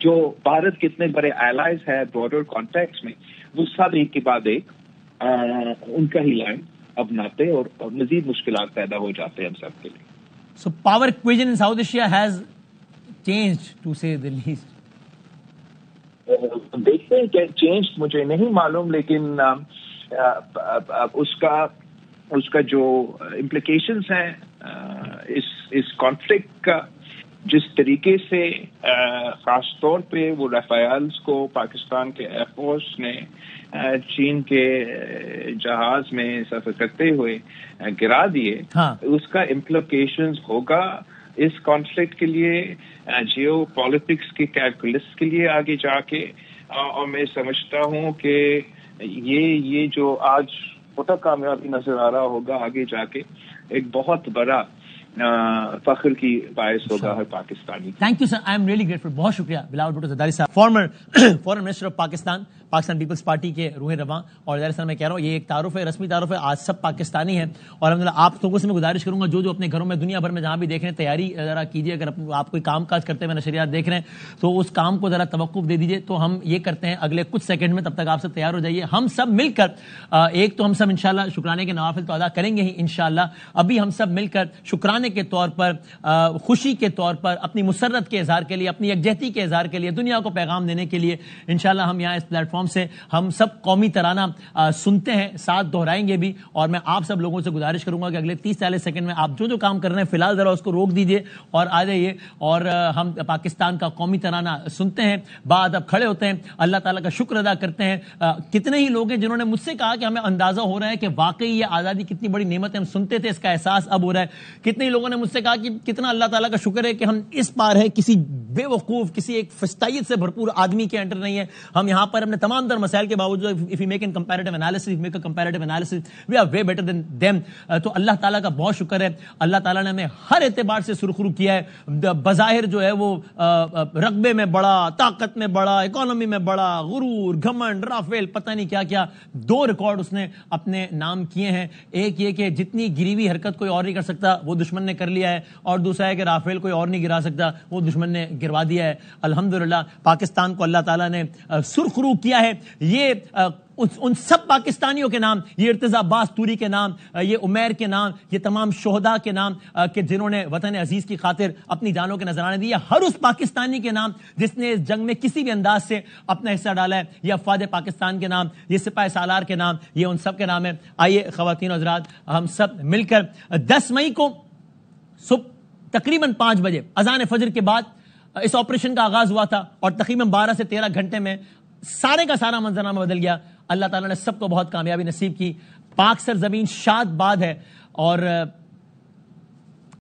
جو بھارت کے اتنے بڑے الائز ہے بارڈر کانٹیکس میں، وہ سب ایک کے بعد ایک ان کا ہی لائن اپناتے اور مزید مشکلات پیدا ہو جاتے ہیں ہم سب کے لیے۔ So power equation in South Asia has changed to say the least. دیکھتے ہیں کہ چینج مجھے نہیں معلوم، لیکن اس کا جو امپلیکیشنز ہیں اس کانفلکٹ کا، جس طریقے سے خاص طور پہ وہ رافیلز کو پاکستان کے ایئر فورس نے چین کے جہاز میں سفر کرتے ہوئے گرا دیے، اس کا امپلیکیشنز ہوگا اس کانفلکٹ کے لیے، جیو پالیٹکس کے کیلکولس کے لیے آگے جا کے۔ اور میں سمجھتا ہوں کہ یہ جو آج چھوٹا کامیابی نظر آ رہا ہوگا، آگے جا کے ایک بہت بڑا فخر کی باعث ہوگا ہر Pakistani. Thank you sir, I am really grateful, بہت شکریہ Bilawal Bhutto Zardari sahab, former foreign minister of Pakistan Peoples Party کے روح رواں۔ اور ظاہر سر میں کہہ رہا ہوں یہ ایک تعارف ہے، رسمی تعارف ہے، آج سب پاکستانی ہیں، اور الحمدللہ آپ لوگوں سے میں گزارش کروں گا جو اپنے گھروں میں دنیا بھر میں جہاں بھی دیکھ رہے ہیں تیاری ذرا کیجیے، اگر آپ کوئی کام کاج کرتے ہوئے نشریات دیکھ رہے ہیں تو اس کام کو ذرا توقف دے دیجیے۔ تو ہم یہ کرتے ہیں اگلے کچھ سیکنڈ میں، تب تک آپ سب تیار ہو جائیے، ہم سب مل کر ایک تو ہم سب انشاءاللہ شکرانے کے نوافل تو ادا کریں گے ہی انشاءاللہ، ابھی ہم سب مل کر شکرانے کے طور پر، خوشی کے طور پر، اپنی مسرت کے اظہار کے لیے، اپنی یکجہتی کے اظہار کے لیے، دنیا کو پیغام دینے کے لیے انشاءاللہ ہم یہاں اس پلیٹ فارم سے ہم سب قومی ترانہ سنتے ہیں، ساتھ دہرائیں گے بھی۔ اور میں آپ سب لوگوں سے گزارش کروں گا کہ اگلے 30-40 سیکنڈ میں آپ جو کام کر رہے ہیں فی الحال ذرا اس کو روک دیجیے اور آ جائیے، اور ہم پاکستان کا قومی ترانہ سنتے ہیں، بعد اب کھڑے ہوتے ہیں، اللہ تعالیٰ کا شکر ادا کرتے ہیں۔ کتنے ہی لوگ ہیں جنہوں نے مجھ سے کہا کہ ہمیں اندازہ ہو رہا ہے کہ واقعی یہ آزادی کتنی بڑی نعمت ہے، ہم سنتے تھے، اس کا احساس اب ہو رہا ہے۔ کتنے ہی لوگوں نے مجھ سے کہا کہ کتنا اللہ تعالیٰ کا شکر ہے کہ ہم اس پار ہے، کسی بے وقوف، کسی ایک فستائیت سے بھرپور آدمی کے انٹر نہیں ہے، ہم یہاں پر اپنے تمام تر مسائل کے باوجود if you make a comparative analysis we are way better than them۔ تو اللہ تعالیٰ کا بہت شکر ہے، اللہ تعالیٰ نے ہمیں ہر اعتبار سے سرخرو کیا ہے، بظاہر جو ہے وہ رقبے میں بڑا، طاقت میں بڑا، اکانومی میں بڑا، غرور، گھمنڈ، رافیل، پتہ نہیں کیا کیا 2 ریکارڈ اس نے اپنے نام کیے ہیں۔ ایک یہ کہ جتنی گری ہوئی حرکت کوئی اور نہیں کر سکتا وہ دشمن پاکستان نے کر لیا ہے، اور دوسرا ہے کہ رافیل کوئی اور نہیں گرا سکتا، وہ دشمن نے گروا دیا ہے۔ الحمدللہ پاکستان کو اللہ تعالیٰ نے سرخرو کیا ہے۔ یہ ان سب پاکستانیوں کے نام، یہ ارتضیٰ عباس توری کے نام، یہ عمیر کے نام، یہ تمام شہداء کے نام کہ جنہوں نے وطن عزیز کی خاطر اپنی جانوں کے نذرانے دیے، ہر اس پاکستانی کے نام جس نے اس جنگ میں کسی بھی انداز سے اپنا حصہ ڈالا ہے، یہ افواج پاکستان کے نام، یہ سپاہ سالار کے نام، یہ ان سب کے نام ہے۔ آئیے خواتین و حضرات، ہم سب مل کر 10 مئی کو صبح تقریباً 5 بجے اذان فجر کے بعد اس آپریشن کا آغاز ہوا تھا، اور تقریباً 12 سے 13 گھنٹے میں سارے کا سارا منظرنامہ بدل گیا۔ اللہ تعالیٰ نے سب کو بہت کامیابی نصیب کی۔ پاک سرزمین شاد باد ہے، اور